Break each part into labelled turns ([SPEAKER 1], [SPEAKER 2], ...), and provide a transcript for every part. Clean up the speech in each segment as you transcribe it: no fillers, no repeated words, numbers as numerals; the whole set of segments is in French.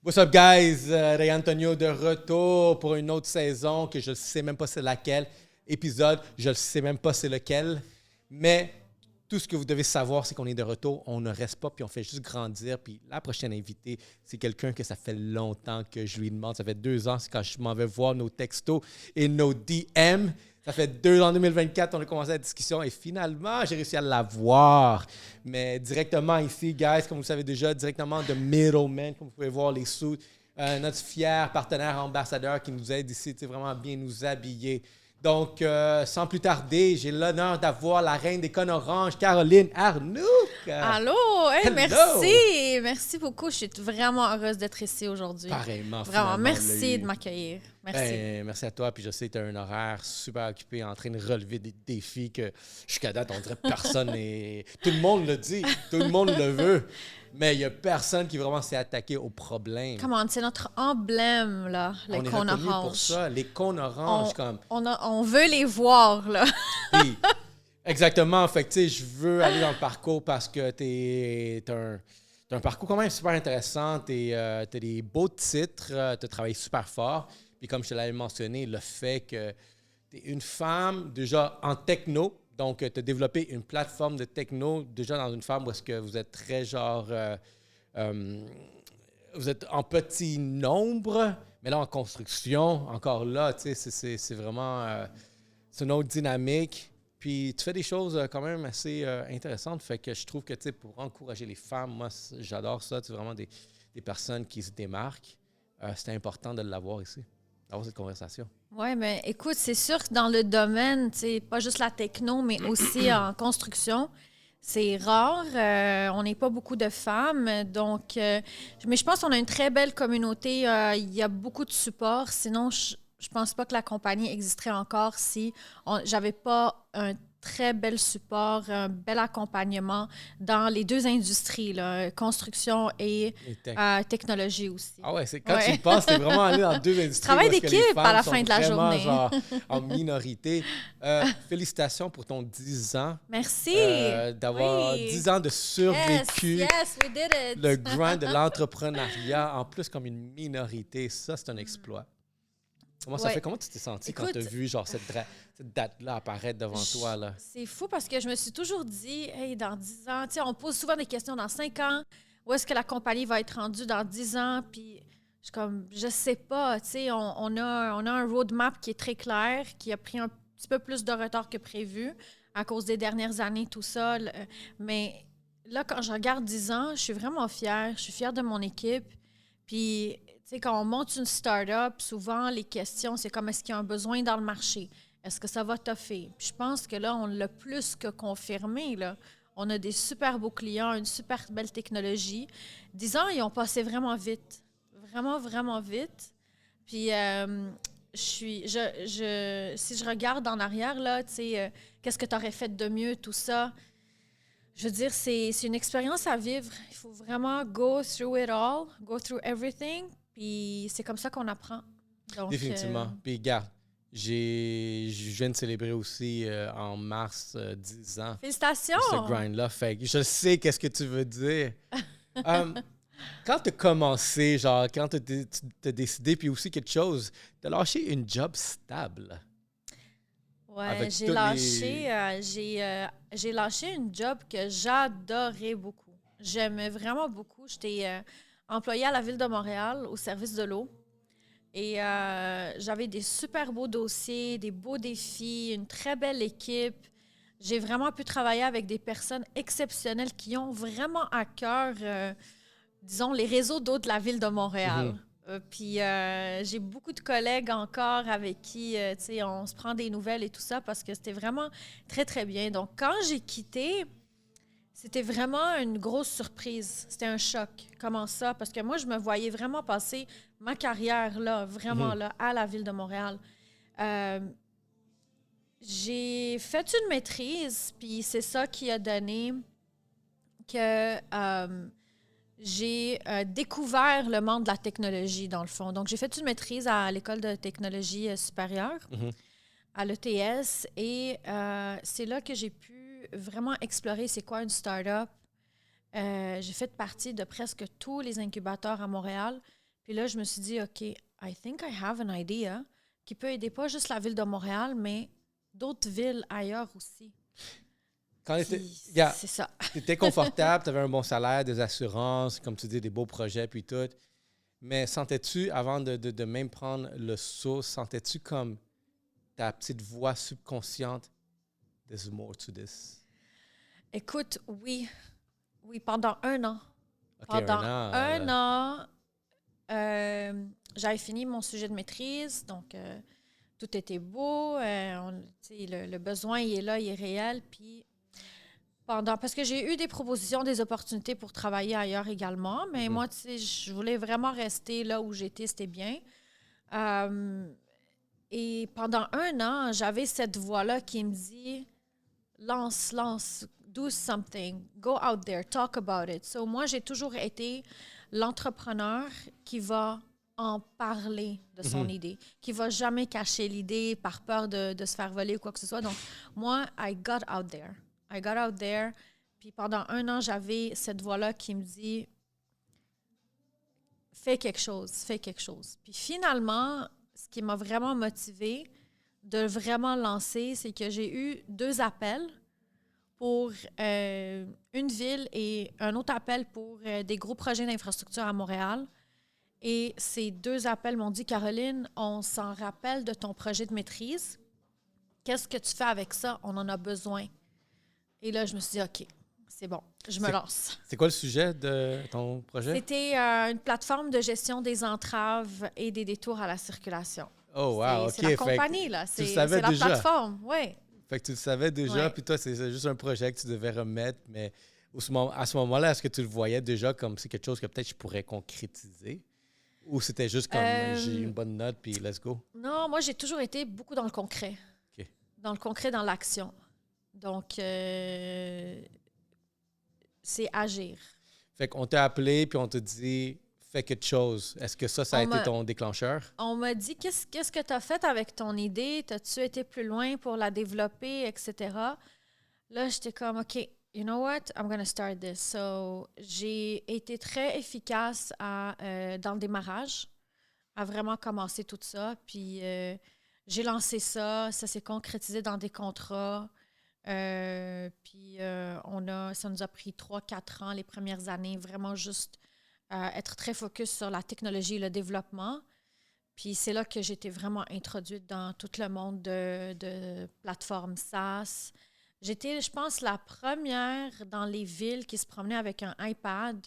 [SPEAKER 1] What's up, guys? Ray Antonio de retour pour une autre saison que je ne sais même pas c'est laquelle. Épisode, je ne sais même pas c'est lequel. Mais tout ce que vous devez savoir, c'est qu'on est de retour. On ne reste pas, puis on fait juste grandir. Puis la prochaine invitée, c'est quelqu'un que ça fait longtemps que je lui demande. Ça fait 2 ans, c'est quand je m'en vais voir nos textos et nos DM. Ça fait 2 ans, en 2024, on a commencé la discussion et finalement, j'ai réussi à la voir. Mais directement ici, guys, comme vous le savez déjà, directement de Middleman, comme vous pouvez voir les sous, notre fier partenaire ambassadeur qui nous aide ici, vraiment à bien nous habiller. Donc, sans plus tarder, j'ai l'honneur d'avoir la reine des connes oranges, Caroline Arnoux.
[SPEAKER 2] Allô, hey, merci. Merci beaucoup. Je suis vraiment heureuse d'être ici aujourd'hui.
[SPEAKER 1] Pareillement.
[SPEAKER 2] Vraiment, merci de m'accueillir. Merci.
[SPEAKER 1] Merci à toi. Puis je sais que tu as un horaire super occupé en train de relever des défis que jusqu'à date, on dirait personne n'est... Tout le monde le dit, tout le monde le veut. Mais il n'y a personne qui vraiment s'est attaqué au problème.
[SPEAKER 2] Comment, c'est notre emblème, là, les cônes oranges. On est reconnu pour
[SPEAKER 1] ça, les cônes oranges.
[SPEAKER 2] On veut les voir, là.
[SPEAKER 1] Puis, exactement. Fait que, tu sais, je veux aller dans le parcours parce que t'as un parcours quand même super intéressant. T'as des beaux titres. T'as travaillé super fort. Puis comme je te l'avais mentionné, le fait que t'es une femme déjà en techno. Donc, tu as développé une plateforme de techno déjà dans une femme où est-ce que vous êtes très genre... vous êtes en petit nombre, mais là, en construction, encore là, tu sais, c'est vraiment... c'est une autre dynamique. Puis, tu fais des choses quand même assez intéressantes. Fait que je trouve que, tu sais, pour encourager les femmes, moi, j'adore ça. C'est vraiment des personnes qui se démarquent. C'était important de l'avoir ici, d'avoir cette conversation.
[SPEAKER 2] Oui, mais écoute, c'est sûr que dans le domaine, pas juste la techno, mais aussi en construction, c'est rare. On n'est pas beaucoup de femmes. Donc, mais je pense qu'on a une très belle communauté. Il y a beaucoup de support. Sinon, je pense pas que la compagnie existerait encore si j'avais pas un très bel support, un bel accompagnement dans les deux industries, là, construction et technologie aussi.
[SPEAKER 1] Ah ouais, c'est quand tu y penses, t'es vraiment allé dans deux industries.
[SPEAKER 2] Travail d'équipe à la fin de la journée.
[SPEAKER 1] Genre, en minorité. Félicitations pour ton 10 ans.
[SPEAKER 2] Merci.
[SPEAKER 1] D'avoir 10 ans de survécu.
[SPEAKER 2] Yes, we did it.
[SPEAKER 1] Le grind de l'entrepreneuriat, en plus comme une minorité, ça, c'est un exploit. Comment ça fait? Comment tu t'es senti quand tu as vu genre, cette date-là apparaître devant toi? Là?
[SPEAKER 2] C'est fou parce que je me suis toujours dit, hey, dans 10 ans, on pose souvent des questions dans 5 ans, où est-ce que la compagnie va être rendue dans 10 ans? Puis je sais pas, on a un roadmap qui est très clair, qui a pris un petit peu plus de retard que prévu à cause des dernières années, tout ça. Mais là, quand je regarde 10 ans, je suis vraiment fière. Je suis fière de mon équipe. Puis, quand on monte une start-up, souvent, les questions, c'est comme est-ce qu'il y a un besoin dans le marché? Est-ce que ça va toffer? Puis je pense que là, on l'a plus que confirmé, là. On a des super beaux clients, une super belle technologie. 10 ans, ils ont passé vraiment vite. Vraiment, vraiment vite. Puis, si je regarde en arrière, là, qu'est-ce que tu aurais fait de mieux, tout ça? Je veux dire, c'est une expérience à vivre. Il faut vraiment go through it all, go through everything. Puis c'est comme ça qu'on apprend. Donc,
[SPEAKER 1] définitivement. Puis regarde, je viens de célébrer aussi en mars 10 ans.
[SPEAKER 2] Félicitations!
[SPEAKER 1] Ce grind-là. Fait que je sais qu'est-ce que tu veux dire. Quand tu as commencé, genre, quand tu as décidé, puis aussi quelque chose, tu as lâché une job stable.
[SPEAKER 2] Ouais, j'ai lâché une job que j'adorais beaucoup. J'aimais vraiment beaucoup. J'étais employée à la Ville de Montréal au service de l'eau. Et j'avais des super beaux dossiers, des beaux défis, une très belle équipe. J'ai vraiment pu travailler avec des personnes exceptionnelles qui ont vraiment à cœur, disons, les réseaux d'eau de la Ville de Montréal. Mm-hmm. Puis j'ai beaucoup de collègues encore avec qui, on se prend des nouvelles et tout ça parce que c'était vraiment très, très bien. Donc, quand j'ai quitté, c'était vraiment une grosse surprise. C'était un choc. Comment ça? Parce que moi, je me voyais vraiment passer ma carrière là, vraiment là, à la Ville de Montréal. J'ai fait une maîtrise, puis c'est ça qui a donné que... j'ai découvert le monde de la technologie, dans le fond. Donc, j'ai fait une maîtrise à l'École de technologie supérieure, à l'ETS, et c'est là que j'ai pu vraiment explorer c'est quoi une start-up. J'ai fait partie de presque tous les incubateurs à Montréal. Puis là, je me suis dit, OK, I think I have an idea qui peut aider pas juste la ville de Montréal, mais d'autres villes ailleurs aussi.
[SPEAKER 1] Quand
[SPEAKER 2] C'est ça.
[SPEAKER 1] tu étais confortable, tu avais un bon salaire, des assurances, comme tu dis, des beaux projets, puis tout. Mais sentais-tu, avant de même prendre le saut, sentais-tu comme ta petite voix subconsciente, there's more to this?
[SPEAKER 2] Écoute, oui. Oui, pendant un an.
[SPEAKER 1] OK,
[SPEAKER 2] Pendant
[SPEAKER 1] un
[SPEAKER 2] an, j'avais fini mon sujet de maîtrise, donc tout était beau. Le besoin, il est là, il est réel. Puis parce que j'ai eu des propositions, des opportunités pour travailler ailleurs également, mais moi, tu sais, je voulais vraiment rester là où j'étais, c'était bien. Et pendant un an, j'avais cette voix-là qui me dit lance, do something, go out there, talk about it. So, moi, j'ai toujours été l'entrepreneur qui va en parler de son idée, qui va jamais cacher l'idée par peur de se faire voler ou quoi que ce soit. Donc, moi, I got out there. Puis pendant un an, j'avais cette voix-là qui me dit fais quelque chose. Puis finalement, ce qui m'a vraiment motivée de vraiment lancer, c'est que j'ai eu 2 appels pour une ville et un autre appel pour des gros projets d'infrastructure à Montréal. Et ces 2 appels m'ont dit, Caroline, on s'en rappelle de ton projet de maîtrise. Qu'est-ce que tu fais avec ça? On en a besoin. Et là, je me suis dit, OK, c'est bon, je me lance.
[SPEAKER 1] C'est quoi le sujet de ton projet?
[SPEAKER 2] C'était une plateforme de gestion des entraves et des détours à la circulation.
[SPEAKER 1] Oh, wow, OK.
[SPEAKER 2] C'est la compagnie, là. C'est la
[SPEAKER 1] déjà.
[SPEAKER 2] plateforme, oui.
[SPEAKER 1] Fait que tu le savais déjà, puis toi, c'est juste un projet que tu devais remettre, mais à ce moment-là, est-ce que tu le voyais déjà comme c'est quelque chose que peut-être je pourrais concrétiser? Ou c'était juste comme j'ai une bonne note, puis let's go?
[SPEAKER 2] Non, moi, j'ai toujours été beaucoup dans le concret.
[SPEAKER 1] OK.
[SPEAKER 2] Dans le concret, dans l'action. Donc, c'est agir.
[SPEAKER 1] Fait qu'on t'a appelé, puis on t'a dit fais quelque chose. Est-ce que ça a été ton déclencheur?
[SPEAKER 2] On m'a dit qu'est-ce que tu as fait avec ton idée? T'as-tu été plus loin pour la développer, etc. Là, j'étais comme, OK, you know what? I'm going to start this. So, j'ai été très efficace dans le démarrage, à vraiment commencer tout ça. Puis, j'ai lancé ça. Ça s'est concrétisé dans des contrats. Puis, ça nous a pris 3-4 ans, les premières années, vraiment juste être très focus sur la technologie et le développement. Puis, c'est là que j'ai été vraiment introduite dans tout le monde de plateformes SaaS. J'étais, je pense, la première dans les villes qui se promenait avec un iPad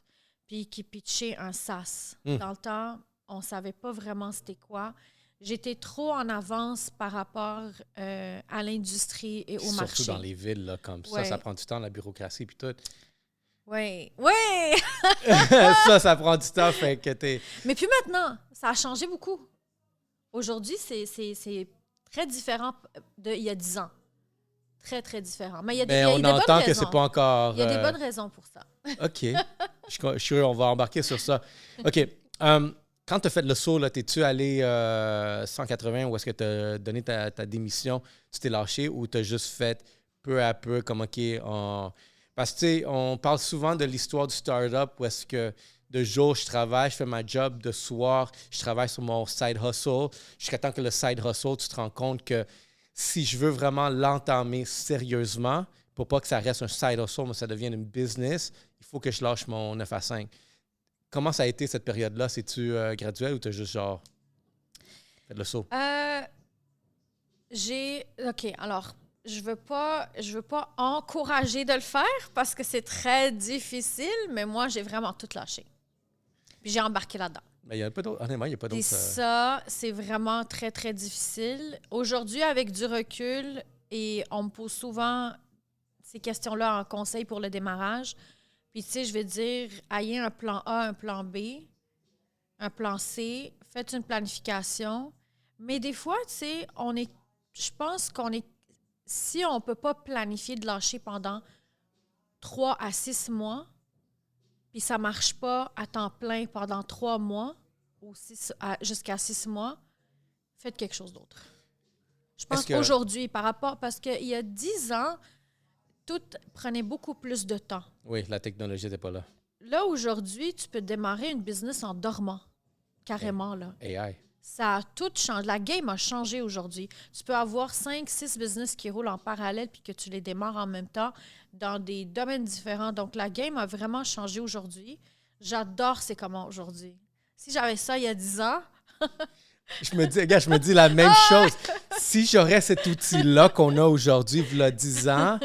[SPEAKER 2] puis qui pitchait un SaaS. Dans le temps, on ne savait pas vraiment c'était quoi. J'étais trop en avance par rapport à l'industrie et au marché.
[SPEAKER 1] Surtout dans les villes, là, comme ça prend du temps, la bureaucratie puis tout.
[SPEAKER 2] Oui.
[SPEAKER 1] ça prend du temps, fait que t'es...
[SPEAKER 2] Mais puis maintenant, ça a changé beaucoup. Aujourd'hui, c'est très différent d'il y a 10 ans. Très, très différent. Mais il y a des
[SPEAKER 1] on
[SPEAKER 2] bonnes raisons.
[SPEAKER 1] entend que c'est pas encore...
[SPEAKER 2] Il y a des bonnes raisons pour ça.
[SPEAKER 1] OK. Je suis sûr, on va embarquer sur ça. OK. Quand tu as fait le saut, t'es-tu allé 180 ou est-ce que tu as donné ta démission, tu t'es lâché ou tu as juste fait peu à peu comme OK, parce que tu sais, on parle souvent de l'histoire du start-up où est-ce que de jour, je travaille, je fais ma job, de soir, je travaille sur mon side hustle. Jusqu'à temps que le side hustle, tu te rends compte que si je veux vraiment l'entamer sérieusement, pour pas que ça reste un side hustle, mais ça devienne une business, il faut que je lâche mon 9 à 5. Comment ça a été cette période-là? C'est-tu graduel ou tu as juste genre fait le saut?
[SPEAKER 2] OK, alors, je veux pas encourager de le faire parce que c'est très difficile, mais moi, j'ai vraiment tout lâché. Puis j'ai embarqué là-dedans.
[SPEAKER 1] Mais il n'y a pas d'autre. Honnêtement, il n'y a pas d'autre.
[SPEAKER 2] Et ça, c'est vraiment très, très difficile. Aujourd'hui, avec du recul, et on me pose souvent ces questions-là en conseil pour le démarrage. Puis, tu sais, je vais dire, ayez un plan A, un plan B, un plan C, faites une planification. Mais des fois, tu sais, je pense si on ne peut pas planifier de lâcher pendant 3 à 6 mois, puis ça ne marche pas à temps plein pendant 3 mois ou jusqu'à 6 mois, faites quelque chose d'autre. Je pense qu'aujourd'hui, parce qu'il y a 10 ans, tout prenait beaucoup plus de temps.
[SPEAKER 1] Oui, la technologie n'était pas là.
[SPEAKER 2] Là, aujourd'hui, tu peux démarrer une business en dormant. carrément, là.
[SPEAKER 1] AI.
[SPEAKER 2] Ça a tout changé. La game a changé aujourd'hui. Tu peux avoir 5, 6 business qui roulent en parallèle puis que tu les démarres en même temps dans des domaines différents. Donc, la game a vraiment changé aujourd'hui. J'adore c'est comment aujourd'hui. Si j'avais ça il y a 10 ans...
[SPEAKER 1] Je me dis la même chose. Si j'aurais cet outil-là qu'on a aujourd'hui, il y a 10 ans,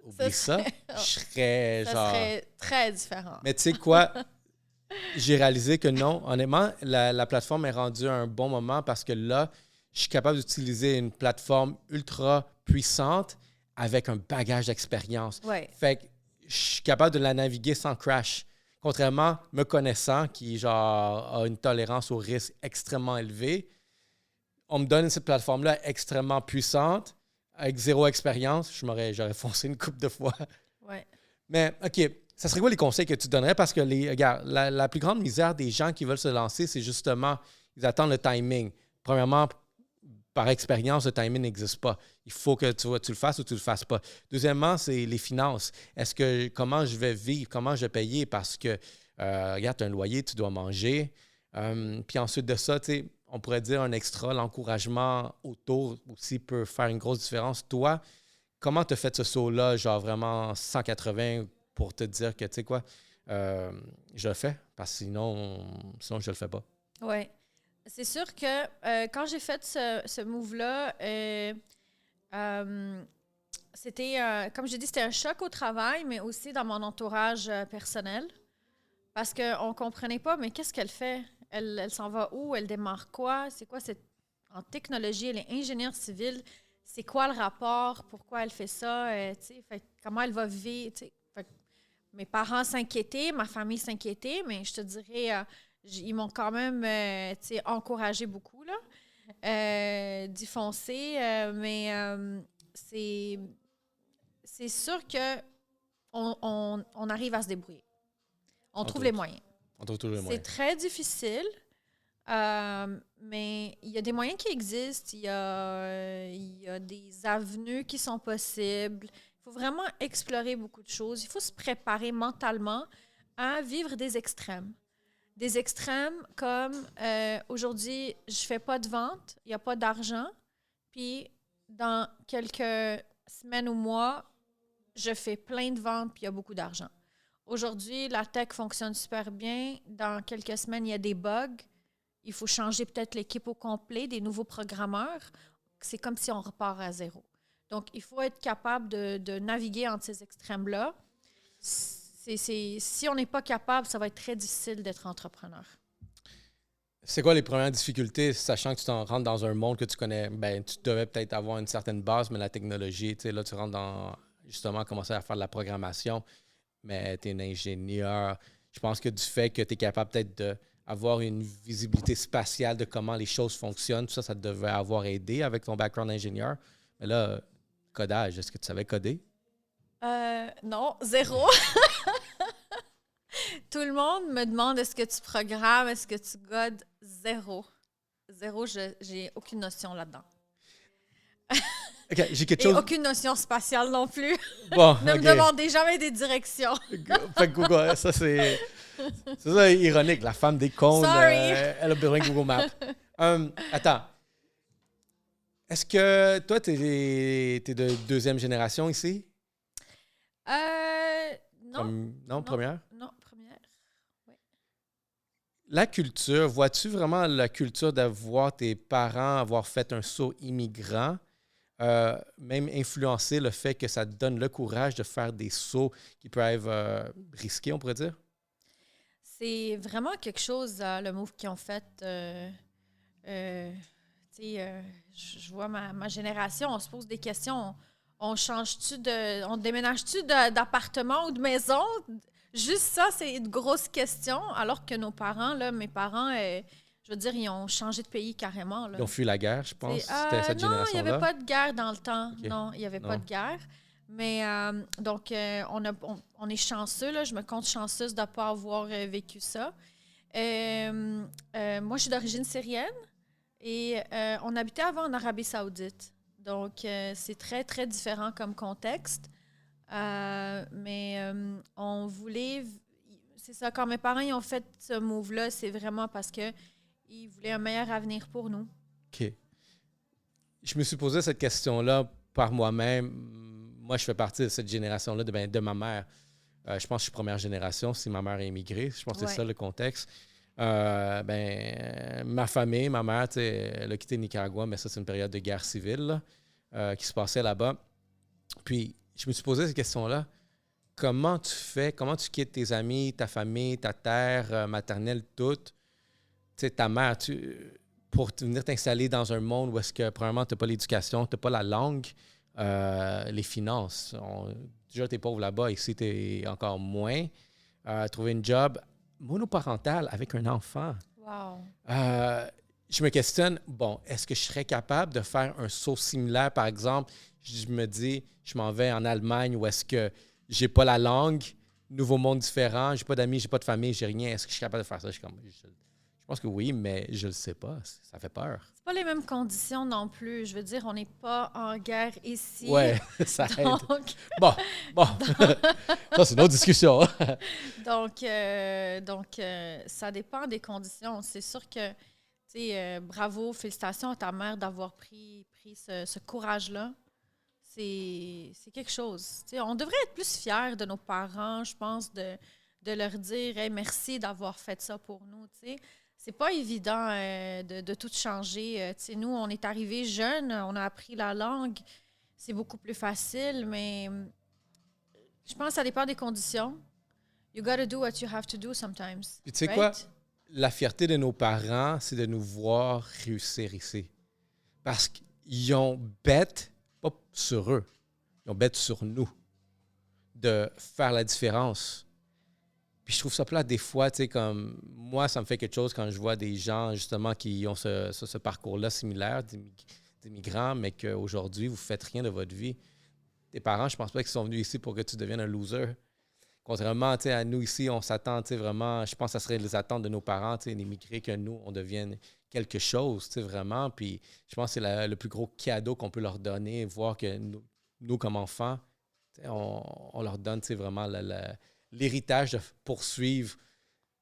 [SPEAKER 1] oublie ça, je serais
[SPEAKER 2] ça
[SPEAKER 1] genre...
[SPEAKER 2] serait très différent.
[SPEAKER 1] Mais tu sais quoi? J'ai réalisé que non. Honnêtement, la plateforme est rendue à un bon moment parce que là, je suis capable d'utiliser une plateforme ultra puissante avec un bagage d'expérience.
[SPEAKER 2] Ouais.
[SPEAKER 1] Fait que je suis capable de la naviguer sans crash. Contrairement, me connaissant, qui genre a une tolérance au risque extrêmement élevée, on me donne cette plateforme-là extrêmement puissante, avec zéro expérience. J'aurais foncé une couple de fois.
[SPEAKER 2] Ouais.
[SPEAKER 1] Mais OK, ça serait quoi les conseils que tu donnerais? Parce que regarde, la plus grande misère des gens qui veulent se lancer, c'est justement, ils attendent le timing. Premièrement, par expérience, le timing n'existe pas. Il faut que tu le fasses ou tu ne le fasses pas. Deuxièmement, c'est les finances. Comment je vais vivre? Comment je vais payer? Parce que, regarde, tu as un loyer, tu dois manger. Puis ensuite de ça, tu sais, on pourrait dire un extra, l'encouragement autour aussi peut faire une grosse différence. Toi, comment tu as fait ce saut-là, genre vraiment 180 pour te dire que, tu sais quoi, je le fais? Parce que sinon je le fais pas.
[SPEAKER 2] Oui. C'est sûr que quand j'ai fait ce move-là, c'était, comme j'ai dit, c'était un choc au travail, mais aussi dans mon entourage personnel. Parce qu'on ne comprenait pas, mais qu'est-ce qu'elle fait? Elle s'en va où? Elle démarre quoi? C'est quoi cette... En technologie, elle est ingénieure civile. C'est quoi le rapport? Pourquoi elle fait ça? Comment elle va vivre? Mes parents s'inquiétaient, ma famille s'inquiétait, mais je te dirais, ils m'ont quand même encouragé beaucoup là, d'y foncer. Mais c'est sûr que on arrive à se débrouiller. On trouve les moyens.
[SPEAKER 1] On trouve toujours les moyens.
[SPEAKER 2] C'est très difficile, mais il y a des moyens qui existent. Il y a des avenues qui sont possibles. Il faut vraiment explorer beaucoup de choses. Il faut se préparer mentalement à vivre des extrêmes. Des extrêmes comme aujourd'hui, je ne fais pas de vente, il n'y a pas d'argent, puis dans quelques semaines ou mois, je fais plein de ventes, puis il y a beaucoup d'argent. Aujourd'hui, la tech fonctionne super bien. Dans quelques semaines, il y a des bugs. Il faut changer peut-être l'équipe au complet, des nouveaux programmeurs. C'est comme si on repart à zéro. Donc, il faut être capable de naviguer entre ces extrêmes-là. Si on n'est pas capable, ça va être très difficile d'être entrepreneur.
[SPEAKER 1] C'est quoi les premières difficultés, sachant que tu t'en rentres dans un monde que tu connais? Ben, tu devais peut-être avoir une certaine base, mais la technologie, tu sais, là, tu rentres dans, justement, commencer à faire de la programmation, mais tu es un ingénieur. Je pense que du fait que tu es capable peut-être d'avoir une visibilité spatiale de comment les choses fonctionnent, tout ça, ça te devait avoir aidé avec ton background d'ingénieur. Mais là, codage, est-ce que tu savais coder?
[SPEAKER 2] Non, zéro. Tout le monde me demande est-ce que tu programmes, est-ce que tu codes? Zéro. Zéro, j'ai aucune notion là-dedans.
[SPEAKER 1] OK, j'ai quelque chose...
[SPEAKER 2] Et aucune notion spatiale non plus.
[SPEAKER 1] Bon,
[SPEAKER 2] ne me demandez jamais des directions.
[SPEAKER 1] Fait que Google, ça c'est ça ironique. La femme des cônes, elle a besoin de Google Maps. Attends. Est-ce que toi, t'es de deuxième génération ici?
[SPEAKER 2] Non.
[SPEAKER 1] Non, première?
[SPEAKER 2] Non, première. Oui.
[SPEAKER 1] La culture, vois-tu vraiment la culture d'avoir tes parents avoir fait un saut immigrant, même influencer le fait que ça te donne le courage de faire des sauts qui peuvent être risqués, on pourrait dire?
[SPEAKER 2] C'est vraiment quelque chose, le move qu'ils ont fait. Je vois ma génération, on se pose des questions. On déménage-tu d'appartement ou de maison? Juste ça, c'est une grosse question. Alors que nos parents, là, mes parents, je veux dire, ils ont changé de pays carrément. Là.
[SPEAKER 1] Ils ont fui la guerre, je pense. C'était cette génération-là.
[SPEAKER 2] Non, il n'y avait pas de guerre dans le temps.
[SPEAKER 1] Okay.
[SPEAKER 2] Non, il n'y avait pas de guerre. Mais donc, on est chanceux. Là. Je me compte chanceuse de ne pas avoir vécu ça. Moi, je suis d'origine syrienne et on habitait avant en Arabie Saoudite. Donc, c'est très, très différent comme contexte. Mais on voulait... C'est ça, quand mes parents ils ont fait ce move-là, c'est vraiment parce que il voulait un meilleur avenir pour nous.
[SPEAKER 1] OK. Je me suis posé cette question-là par moi-même. Moi, je fais partie de cette génération-là de ma mère. Je pense que je suis première génération si ma mère est immigrée. Je pense que c'est ça le contexte. Ma famille, ma mère, elle a quitté le Nicaragua, mais ça, c'est une période de guerre civile qui se passait là-bas. Puis, je me suis posé cette question-là. Comment tu fais? Comment tu quittes tes amis, ta famille, ta terre maternelle, toute? Tu sais, ta mère, pour venir t'installer dans un monde où est-ce que, premièrement, tu n'as pas l'éducation, tu n'as pas la langue, les finances. Déjà, tu es pauvre là-bas, ici, tu es encore moins. Trouver une job monoparental avec un enfant.
[SPEAKER 2] Wow.
[SPEAKER 1] Je me questionne, est-ce que je serais capable de faire un saut similaire, par exemple? Je me dis, je m'en vais en Allemagne où est-ce que j'ai pas la langue, nouveau monde différent, j'ai pas d'amis, j'ai pas de famille, j'ai rien. Est-ce que je suis capable de faire ça? Je pense que oui, mais je le sais pas. Ça fait peur.
[SPEAKER 2] C'est pas les mêmes conditions non plus. Je veux dire, on n'est pas en guerre ici.
[SPEAKER 1] Ouais, ça aide.
[SPEAKER 2] Donc,
[SPEAKER 1] Bon. Ça, c'est une autre discussion.
[SPEAKER 2] donc, ça dépend des conditions. C'est sûr que, tu sais, bravo, félicitations à ta mère d'avoir pris ce courage-là. C'est quelque chose. Tu sais, on devrait être plus fiers de nos parents, je pense, de leur dire hey, merci d'avoir fait ça pour nous. Tu sais. C'est pas évident de tout changer. Tu sais, nous, on est arrivés jeunes, on a appris la langue. C'est beaucoup plus facile, mais je pense que ça dépend des conditions. You gotta do what you have to do sometimes.
[SPEAKER 1] Puis tu sais quoi? La fierté de nos parents, c'est de nous voir réussir ici. Parce qu'ils ont bête, pas sur eux, ils ont bête sur nous, de faire la différence. Puis je trouve ça plate des fois, tu sais, comme moi, ça me fait quelque chose quand je vois des gens, justement, qui ont ce parcours-là similaire, des migrants, mais qu'aujourd'hui, vous ne faites rien de votre vie. Tes parents, je pense pas qu'ils sont venus ici pour que tu deviennes un loser. Contrairement à nous ici, on s'attend vraiment, je pense que ça serait les attentes de nos parents, les immigrés, que nous, on devienne quelque chose, vraiment. Puis je pense que c'est le plus gros cadeau qu'on peut leur donner, voir que nous comme enfants, on leur donne vraiment l'héritage de poursuivre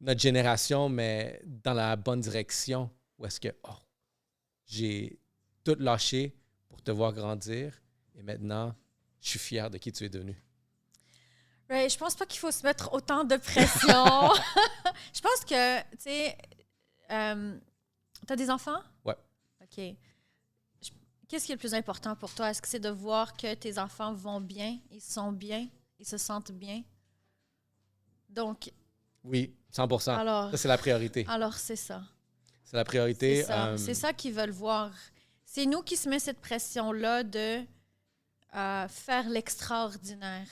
[SPEAKER 1] notre génération, mais dans la bonne direction. Où est-ce que j'ai tout lâché pour te voir grandir et maintenant, je suis fier de qui tu es devenu.
[SPEAKER 2] Ouais, je pense pas qu'il faut se mettre autant de pression. Je pense que, tu sais, t'as des enfants?
[SPEAKER 1] Ouais.
[SPEAKER 2] OK. Qu'est-ce qui est le plus important pour toi? Est-ce que c'est de voir que tes enfants vont bien, ils sont bien, ils se sentent bien? Donc...
[SPEAKER 1] Oui, 100%.
[SPEAKER 2] Alors,
[SPEAKER 1] ça, c'est la priorité.
[SPEAKER 2] Alors, c'est ça.
[SPEAKER 1] C'est la priorité.
[SPEAKER 2] C'est ça qu'ils veulent voir. C'est nous qui se met cette pression-là de faire l'extraordinaire,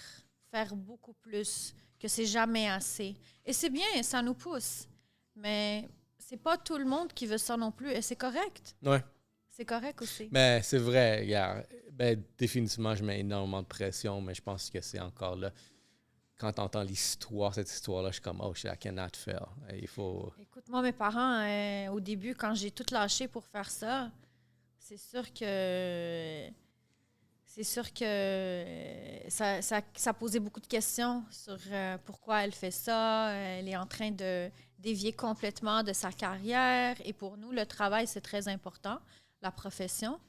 [SPEAKER 2] faire beaucoup plus, que c'est jamais assez. Et c'est bien, ça nous pousse. Mais c'est pas tout le monde qui veut ça non plus. Et c'est correct.
[SPEAKER 1] Ouais.
[SPEAKER 2] C'est correct aussi.
[SPEAKER 1] Mais c'est vrai, regarde. Définitivement, je mets énormément de pression, mais je pense que c'est encore là. Quand tu entends cette histoire-là, je suis comme, oh, I cannot fail. Il faut...
[SPEAKER 2] Écoute, moi, mes parents, au début, quand j'ai tout lâché pour faire ça, c'est sûr que ça posait beaucoup de questions sur pourquoi elle fait ça. Elle est en train de dévier complètement de sa carrière. Et pour nous, le travail, c'est très important, la profession.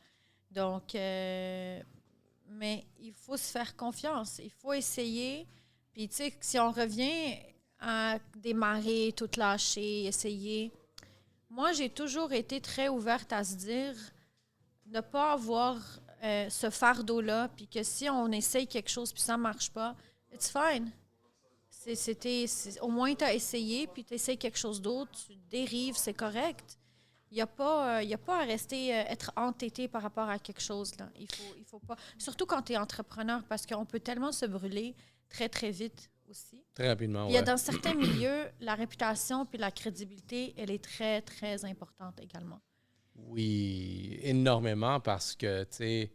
[SPEAKER 2] Donc, mais il faut se faire confiance. Il faut essayer. Puis, tu sais, si on revient à démarrer, tout lâcher, essayer, moi, j'ai toujours été très ouverte à se dire ne pas avoir ce fardeau-là, puis que si on essaye quelque chose puis ça ne marche pas, it's fine. Au moins, tu as essayé, puis tu essayes quelque chose d'autre, tu dérives, c'est correct. Il n'y a pas à rester, être entêté par rapport à quelque chose. Là. Il faut pas. Surtout quand tu es entrepreneur, parce qu'on peut tellement se brûler très, très vite aussi.
[SPEAKER 1] Très rapidement, oui.
[SPEAKER 2] Il y a dans certains milieux, la réputation puis la crédibilité, elle est très, très importante également.
[SPEAKER 1] Oui, énormément, parce que, tu sais,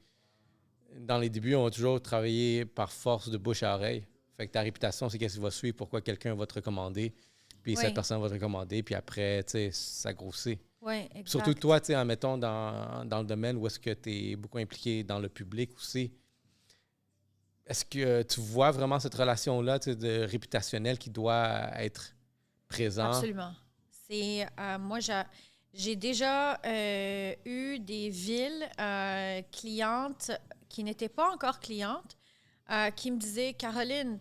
[SPEAKER 1] dans les débuts, on va toujours travailler par force de bouche à oreille. Fait que ta réputation, c'est qu'est-ce qui va suivre, pourquoi quelqu'un va te recommander, puis cette personne va te recommander, puis après, tu sais, ça grossit.
[SPEAKER 2] Oui, exact.
[SPEAKER 1] Surtout toi, tu sais, admettons, dans le domaine où est-ce que tu es beaucoup impliqué dans le public aussi. Est-ce que tu vois vraiment cette relation-là de réputationnelle qui doit être présente?
[SPEAKER 2] Absolument. C'est, moi, J'ai déjà eu des villes clientes qui n'étaient pas encore clientes qui me disaient « Caroline,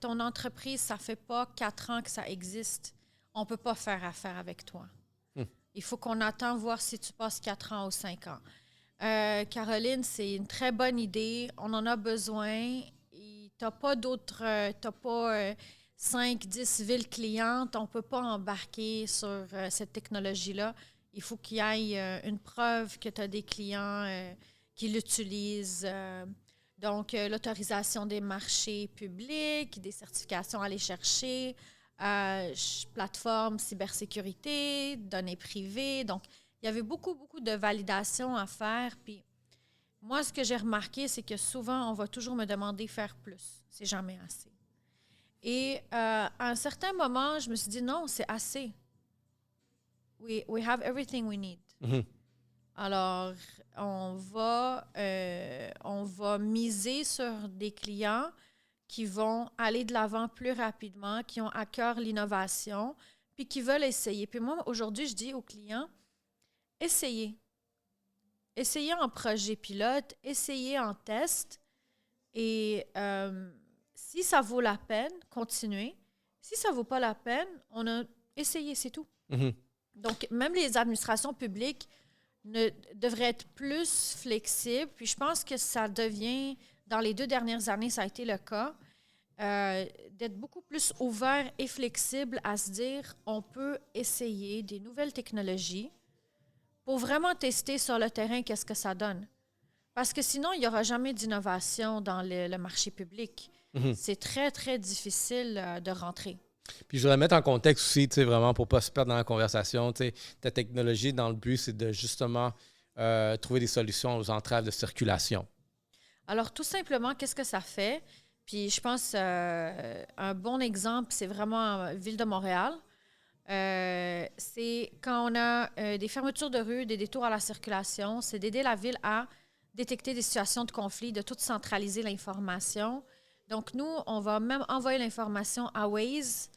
[SPEAKER 2] ton entreprise, ça fait pas 4 ans que ça existe. On peut pas faire affaire avec toi. Il faut qu'on attend voir si tu passes 4 ans ou 5 ans. Caroline, c'est une très bonne idée. On en a besoin. Tu n'as pas d'autres... tu n'as pas 5, 10 villes clientes. On ne peut pas embarquer sur cette technologie-là. Il faut qu'il y ait une preuve que tu as des clients qui l'utilisent. Donc, l'autorisation des marchés publics, des certifications à aller chercher, plateforme cybersécurité, données privées. Donc, il y avait beaucoup, beaucoup de validations à faire. Puis, moi, ce que j'ai remarqué, c'est que souvent, on va toujours me demander faire plus. C'est jamais assez. Et à un certain moment, je me suis dit, non, c'est assez. We have everything we need.
[SPEAKER 1] Mm-hmm.
[SPEAKER 2] Alors, on va miser sur des clients qui vont aller de l'avant plus rapidement, qui ont à cœur l'innovation, puis qui veulent essayer. Puis moi, aujourd'hui, je dis aux clients, essayez. Essayez en projet pilote, essayez en test. Et si ça vaut la peine, continuez. Si ça ne vaut pas la peine, on a essayé, c'est tout.
[SPEAKER 1] Mm-hmm.
[SPEAKER 2] Donc, même les administrations publiques devraient être plus flexibles. Puis je pense que ça devient, dans les 2 dernières années, ça a été le cas, d'être beaucoup plus ouvert et flexible à se dire on peut essayer des nouvelles technologies pour vraiment tester sur le terrain qu'est-ce que ça donne. Parce que sinon, il n'y aura jamais d'innovation dans le marché public.
[SPEAKER 1] Mm-hmm.
[SPEAKER 2] C'est très, très difficile de rentrer.
[SPEAKER 1] Puis je voudrais mettre en contexte aussi, tu sais, vraiment pour ne pas se perdre dans la conversation. Tu sais, ta technologie, dans le but, c'est de justement trouver des solutions aux entraves de circulation.
[SPEAKER 2] Alors, tout simplement, qu'est-ce que ça fait? Puis je pense un bon exemple, c'est vraiment Ville de Montréal. C'est quand on a des fermetures de rue, des détours à la circulation, c'est d'aider la ville à détecter des situations de conflit, de tout centraliser l'information. Donc, nous, on va même envoyer l'information à Waze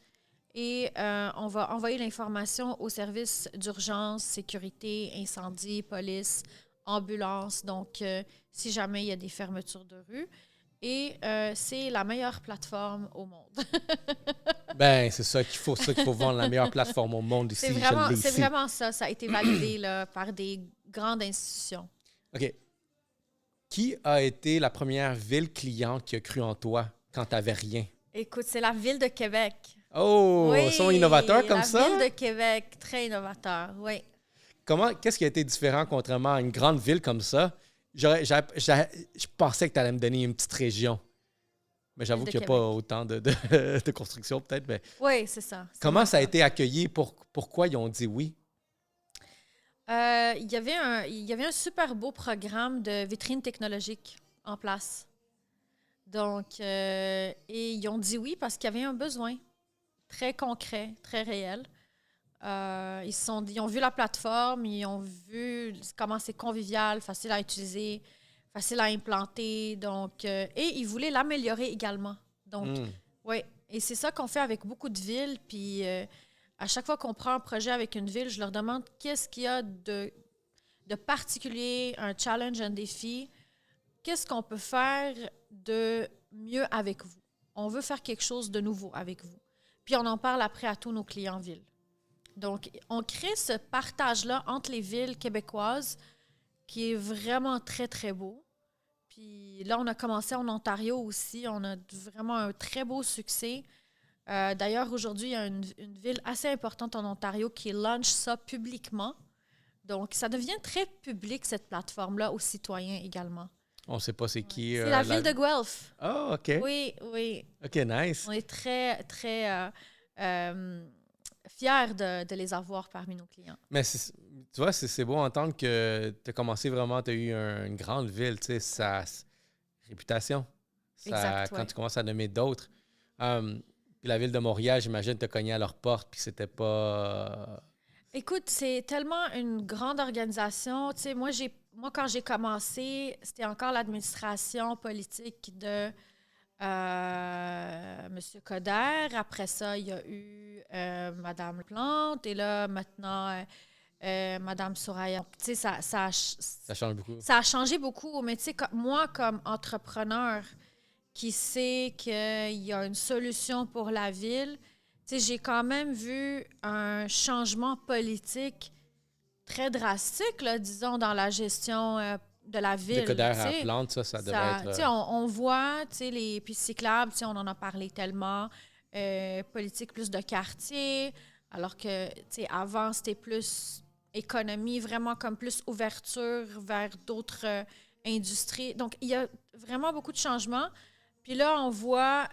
[SPEAKER 2] et on va envoyer l'information aux services d'urgence, sécurité, incendie, police, ambulance. Donc, si jamais il y a des fermetures de rue. Et c'est la meilleure plateforme au monde.
[SPEAKER 1] Ben, c'est ça qu'il faut vendre, la meilleure plateforme au monde ici.
[SPEAKER 2] C'est vraiment ça. Ça a été validé là, par des grandes institutions.
[SPEAKER 1] OK. Qui a été la première ville cliente qui a cru en toi quand tu n'avais rien?
[SPEAKER 2] Écoute, c'est la Ville de Québec.
[SPEAKER 1] Oh,
[SPEAKER 2] oui,
[SPEAKER 1] ils sont innovateurs comme ça?
[SPEAKER 2] La Ville de Québec, très innovateur, oui.
[SPEAKER 1] Qu'est-ce qui a été différent contrairement à une grande ville comme ça? Je pensais que tu allais me donner une petite région. Mais j'avoue qu'il n'y a pas autant de construction, peut-être. Mais...
[SPEAKER 2] Oui, c'est ça.
[SPEAKER 1] Comment ça a été accueilli? Pourquoi ils ont dit oui?
[SPEAKER 2] Il y avait un super beau programme de vitrine technologique en place. Donc, et ils ont dit oui parce qu'il y avait un besoin très concret, très réel. Ils ont vu la plateforme, ils ont vu comment c'est convivial, facile à utiliser, facile à implanter. Donc, et ils voulaient l'améliorer également. Donc, oui. Et c'est ça qu'on fait avec beaucoup de villes. Puis, à chaque fois qu'on prend un projet avec une ville, je leur demande qu'est-ce qu'il y a de particulier, un challenge, un défi. Qu'est-ce qu'on peut faire de mieux avec vous? On veut faire quelque chose de nouveau avec vous. Puis, on en parle après à tous nos clients villes. Donc, on crée ce partage-là entre les villes québécoises qui est vraiment très, très beau. Puis là, on a commencé en Ontario aussi. On a vraiment un très beau succès. D'ailleurs, aujourd'hui, il y a une ville assez importante en Ontario qui lance ça publiquement. Donc, ça devient très public, cette plateforme-là, aux citoyens également.
[SPEAKER 1] On ne sait pas c'est qui.
[SPEAKER 2] C'est la ville de Guelph.
[SPEAKER 1] Ah, oh, OK.
[SPEAKER 2] Oui, oui.
[SPEAKER 1] OK, nice.
[SPEAKER 2] On est très, très fiers de les avoir parmi nos clients.
[SPEAKER 1] Mais tu vois, c'est beau entendre que tu as commencé vraiment, tu as eu une grande ville, tu sais, sa réputation.
[SPEAKER 2] Exact,
[SPEAKER 1] quand tu commences à nommer d'autres. Puis la ville de Montréal, j'imagine, te cogné à leur porte, puis c'était pas...
[SPEAKER 2] Écoute, c'est tellement une grande organisation. Tu sais, moi, quand j'ai commencé, c'était encore l'administration politique de M. Coderre. Après ça, il y a eu Mme Plante. Et là, maintenant, Madame Soraya. Tu sais,
[SPEAKER 1] Ça change beaucoup.
[SPEAKER 2] ça a changé beaucoup, mais tu sais, moi, comme entrepreneur qui sait qu'il y a une solution pour la ville, tu sais, j'ai quand même vu un changement politique très drastique, là, disons, dans la gestion de la ville.
[SPEAKER 1] Décodeur
[SPEAKER 2] tu
[SPEAKER 1] à
[SPEAKER 2] sais.
[SPEAKER 1] plante, ça devrait
[SPEAKER 2] Tu
[SPEAKER 1] être...
[SPEAKER 2] sais, on voit, tu sais, les pistes cyclables, tu sais, on en a parlé tellement, politique plus de quartier, alors que, tu sais, avant, c'était plus économie, vraiment comme plus ouverture vers d'autres industries. Donc, il y a vraiment beaucoup de changements. Puis là, on voit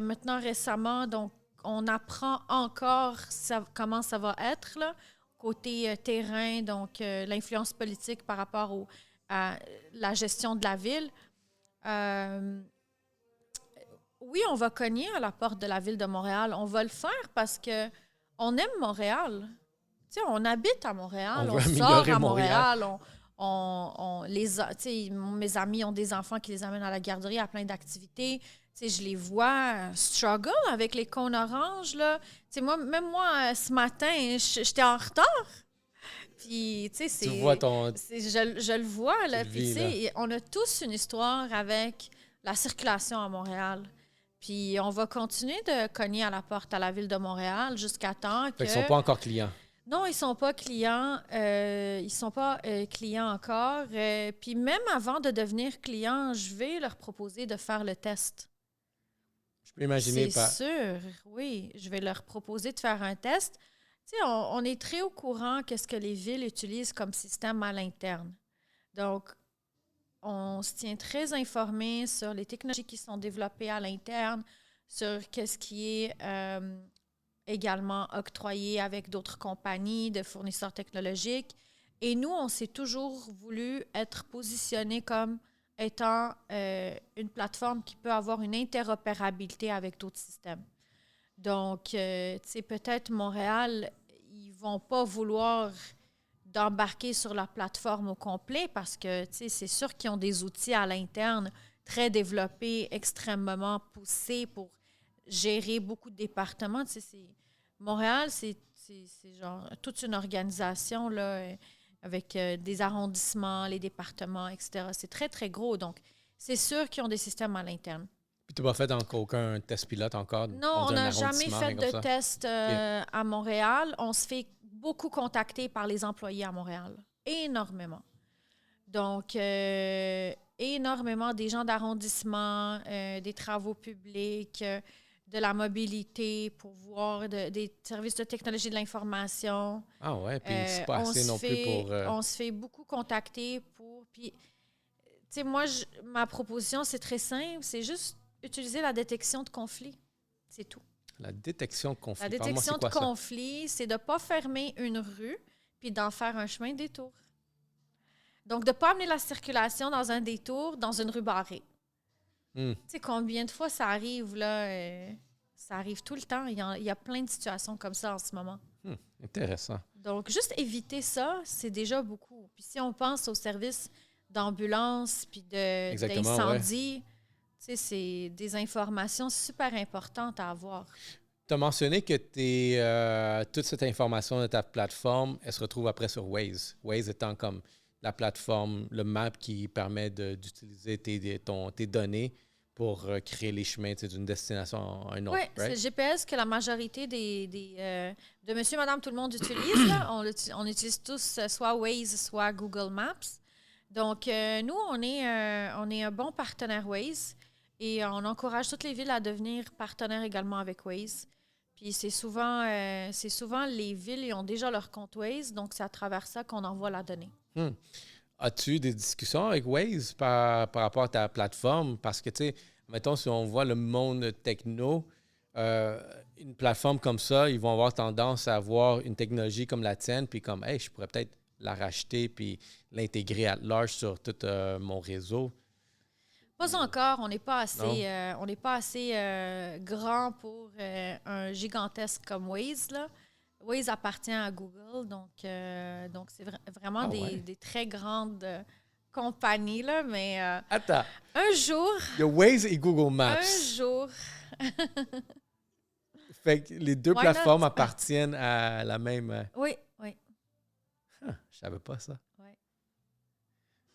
[SPEAKER 2] maintenant récemment, donc, on apprend encore comment ça va être, là, côté terrain, donc l'influence politique par rapport à la gestion de la ville. Euh, oui, on va cogner à la porte de la ville de Montréal. On va le faire parce que on aime Montréal. Tu sais, on habite à Montréal,
[SPEAKER 1] On
[SPEAKER 2] on
[SPEAKER 1] veut
[SPEAKER 2] sort
[SPEAKER 1] améliorer
[SPEAKER 2] à
[SPEAKER 1] Montréal.
[SPEAKER 2] Montréal, tu sais, mes amis ont des enfants qui les amènent à la garderie à plein d'activités. Tu sais, je les vois struggle avec les cônes oranges, là. Tu sais, même moi, ce matin, j'étais en retard. Puis, tu sais,
[SPEAKER 1] Tu vois
[SPEAKER 2] je le vois,
[SPEAKER 1] tu
[SPEAKER 2] là.
[SPEAKER 1] le
[SPEAKER 2] Puis, tu
[SPEAKER 1] vis, là.
[SPEAKER 2] sais, on a tous une histoire avec la circulation à Montréal. Puis, on va continuer de cogner à la porte à la ville de Montréal jusqu'à temps que...
[SPEAKER 1] Fait qu'ils sont pas encore clients.
[SPEAKER 2] Non, ils sont pas clients. Ils sont pas clients encore. Puis, même avant de devenir clients, je vais leur proposer de faire le test.
[SPEAKER 1] Je peux imaginer
[SPEAKER 2] C'est sûr, oui. Je vais leur proposer de faire un test. Tu sais, on est très au courant qu'est-ce que les villes utilisent comme système à l'interne. Donc, on se tient très informé sur les technologies qui sont développées à l'interne, sur qu'est-ce qui est également octroyé avec d'autres compagnies de fournisseurs technologiques. Et nous, on s'est toujours voulu être positionné comme étant une plateforme qui peut avoir une interopérabilité avec d'autres systèmes. Donc, tu sais, peut-être Montréal, ils vont pas vouloir d'embarquer sur la plateforme au complet parce que, tu sais, c'est sûr qu'ils ont des outils à l'interne très développés, extrêmement poussés pour gérer beaucoup de départements. Tu sais, Montréal, c'est genre toute une organisation, là, avec des arrondissements, les départements, etc. C'est très, très gros. Donc, c'est sûr qu'ils ont des systèmes à l'interne.
[SPEAKER 1] Puis tu n'as pas fait encore aucun test pilote encore?
[SPEAKER 2] Non, on n'a jamais fait de
[SPEAKER 1] ça?
[SPEAKER 2] test à Montréal. On se fait beaucoup contacter par les employés à Montréal. Énormément. Donc, énormément des gens d'arrondissement, des travaux publics, de la mobilité pour voir des services de technologie de l'information.
[SPEAKER 1] Ah ouais, puis c'est pas assez non plus pour...
[SPEAKER 2] On se fait beaucoup contacter pour... Puis, tu sais, moi, ma proposition, c'est très simple. C'est juste utiliser la détection de conflits. C'est tout.
[SPEAKER 1] La détection de conflit.
[SPEAKER 2] La détection de conflit, c'est de ne pas fermer une rue puis d'en faire un chemin de détour. Donc, de ne pas amener la circulation dans un détour, dans une rue barrée. Tu sais, combien de fois ça arrive, là? Ça arrive tout le temps. Il y a plein de situations comme ça en ce moment.
[SPEAKER 1] Intéressant.
[SPEAKER 2] Donc, juste éviter ça, c'est déjà beaucoup. Puis si on pense aux services d'ambulance puis d'incendie, tu sais, c'est des informations super importantes à avoir.
[SPEAKER 1] Tu as mentionné que toute cette information de ta plateforme, elle se retrouve après sur Waze. Waze étant comme la plateforme, le map qui permet d'utiliser tes données pour créer les chemins d'une destination à une autre.
[SPEAKER 2] Oui, c'est le GPS que la majorité de monsieur, madame, tout le monde utilise. Là. On utilise tous soit Waze, soit Google Maps. Donc, nous, on est un bon partenaire Waze et on encourage toutes les villes à devenir partenaires également avec Waze. Puis c'est souvent les villes qui ont déjà leur compte Waze, donc c'est à travers ça qu'on envoie la donnée.
[SPEAKER 1] As-tu eu des discussions avec Waze par rapport à ta plateforme? Parce que, tu sais, mettons, si on voit le monde techno, une plateforme comme ça, ils vont avoir tendance à avoir une technologie comme la tienne, puis comme, hey, je pourrais peut-être la racheter puis l'intégrer à large sur tout mon réseau.
[SPEAKER 2] Pas encore. On n'est pas assez grand pour un gigantesque comme Waze, là. Waze appartient à Google, donc c'est vraiment des très grandes compagnies, là, mais
[SPEAKER 1] Attends.
[SPEAKER 2] Un jour...
[SPEAKER 1] Il y a Waze et Google Maps.
[SPEAKER 2] Un jour...
[SPEAKER 1] Fait que les deux plateformes appartiennent à la même...
[SPEAKER 2] Oui.
[SPEAKER 1] Je savais pas ça.
[SPEAKER 2] Ouais.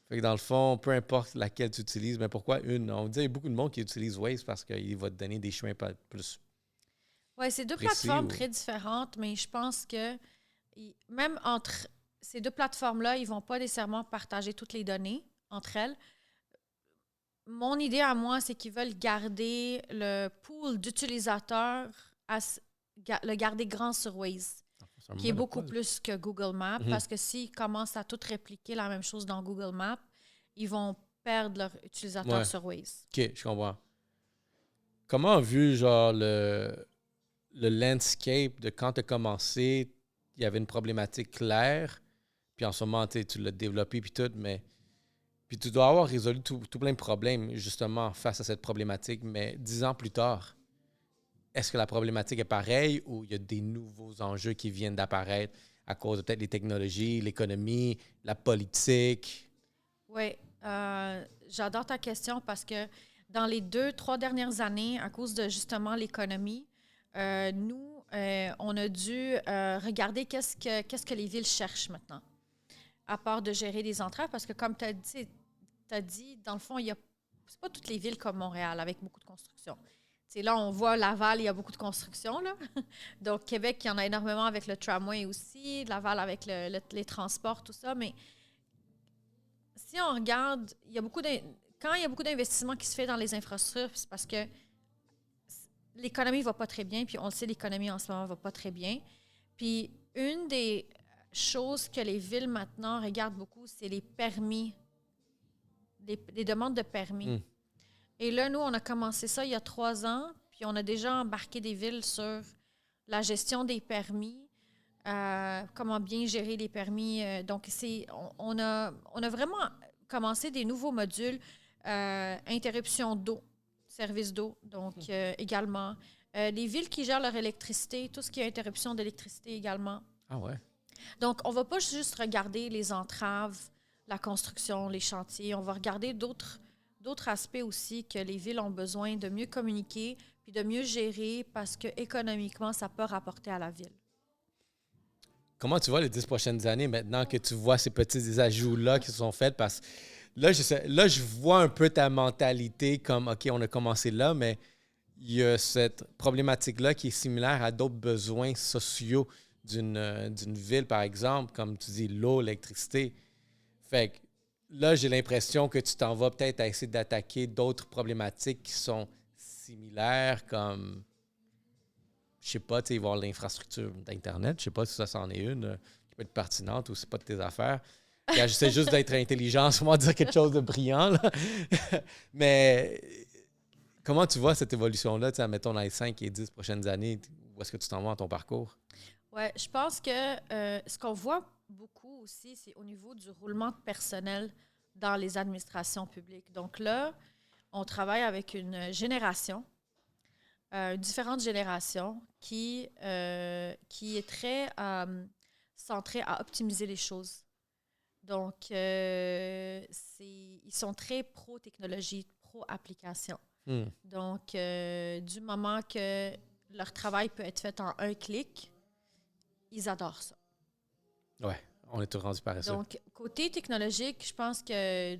[SPEAKER 1] Fait que dans le fond, peu importe laquelle tu utilises, mais pourquoi une? On dit qu'il y a beaucoup de monde qui utilise Waze parce qu'il va te donner des chemins plus
[SPEAKER 2] Oui, c'est deux
[SPEAKER 1] précis.
[SPEAKER 2] plateformes très différentes, mais je pense que même entre ces deux plateformes-là, ils ne vont pas nécessairement partager toutes les données entre elles. Mon idée à moi, c'est qu'ils veulent garder le pool d'utilisateurs, le garder grand sur Waze, qui est beaucoup plus que Google Maps, parce que s'ils commencent à tout répliquer la même chose dans Google Maps, ils vont perdre leurs utilisateurs sur Waze.
[SPEAKER 1] OK, je comprends. Comment vu genre le landscape de quand tu as commencé, il y avait une problématique claire, puis en ce moment, tu l'as développé, puis tout, mais puis tu dois avoir résolu tout plein de problèmes, justement, face à cette problématique, mais 10 ans plus tard, est-ce que la problématique est pareille ou il y a des nouveaux enjeux qui viennent d'apparaître à cause de peut-être les technologies, l'économie, la politique?
[SPEAKER 2] Oui, j'adore ta question parce que dans les 2-3 dernières années, à cause de justement l'économie, nous, on a dû regarder qu'est-ce que les villes cherchent maintenant, à part de gérer des entraves, parce que comme tu as dit, dans le fond, c'est pas toutes les villes comme Montréal avec beaucoup de construction. T'sais, là, on voit Laval, il y a beaucoup de construction, là. Donc, Québec, il y en a énormément avec le tramway aussi, Laval avec les transports, tout ça, mais si on regarde, quand il y a beaucoup d'investissements qui se fait dans les infrastructures, c'est parce que l'économie ne va pas très bien, puis on le sait, l'économie en ce moment ne va pas très bien. Puis une des choses que les villes maintenant regardent beaucoup, c'est les permis, les demandes de permis. Et là, nous, on a commencé ça il y a 3 ans, puis on a déjà embarqué des villes sur la gestion des permis, comment bien gérer les permis. Donc, on a vraiment commencé des nouveaux modules, interruption d'eau, service d'eau, donc également. Les villes qui gèrent leur électricité, tout ce qui est interruption d'électricité également.
[SPEAKER 1] Ah ouais?
[SPEAKER 2] Donc, on ne va pas juste regarder les entraves, la construction, les chantiers. On va regarder d'autres aspects aussi que les villes ont besoin de mieux communiquer puis de mieux gérer parce que économiquement, ça peut rapporter à la ville.
[SPEAKER 1] Comment tu vois les 10 prochaines années maintenant que tu vois ces petits ajouts-là qui se sont faits? Parce que là, je vois un peu ta mentalité comme, OK, on a commencé là, mais il y a cette problématique-là qui est similaire à d'autres besoins sociaux d'une ville, par exemple, comme tu dis, l'eau, l'électricité. Fait que là, j'ai l'impression que tu t'en vas peut-être à essayer d'attaquer d'autres problématiques qui sont similaires, comme, je sais pas, tu sais, voir l'infrastructure d'Internet. Je sais pas si ça, c'en est une qui peut être pertinente ou c'est pas de tes affaires. J'essaie juste d'être intelligent, sûrement dire quelque chose de brillant, là. Mais comment tu vois cette évolution-là, tu sais, mettons, dans les 5 et 10 prochaines années, où est-ce que tu t'en vas dans ton parcours?
[SPEAKER 2] Oui, je pense que ce qu'on voit beaucoup aussi, c'est au niveau du roulement de personnel dans les administrations publiques. Donc là, on travaille avec une génération, différentes générations, qui est très centrée à optimiser les choses. Donc, ils sont très pro-technologie, pro-application. Donc, du moment que leur travail peut être fait en un clic, ils adorent ça.
[SPEAKER 1] Ouais, on est tout rendu par ça.
[SPEAKER 2] Donc, côté technologique, je pense que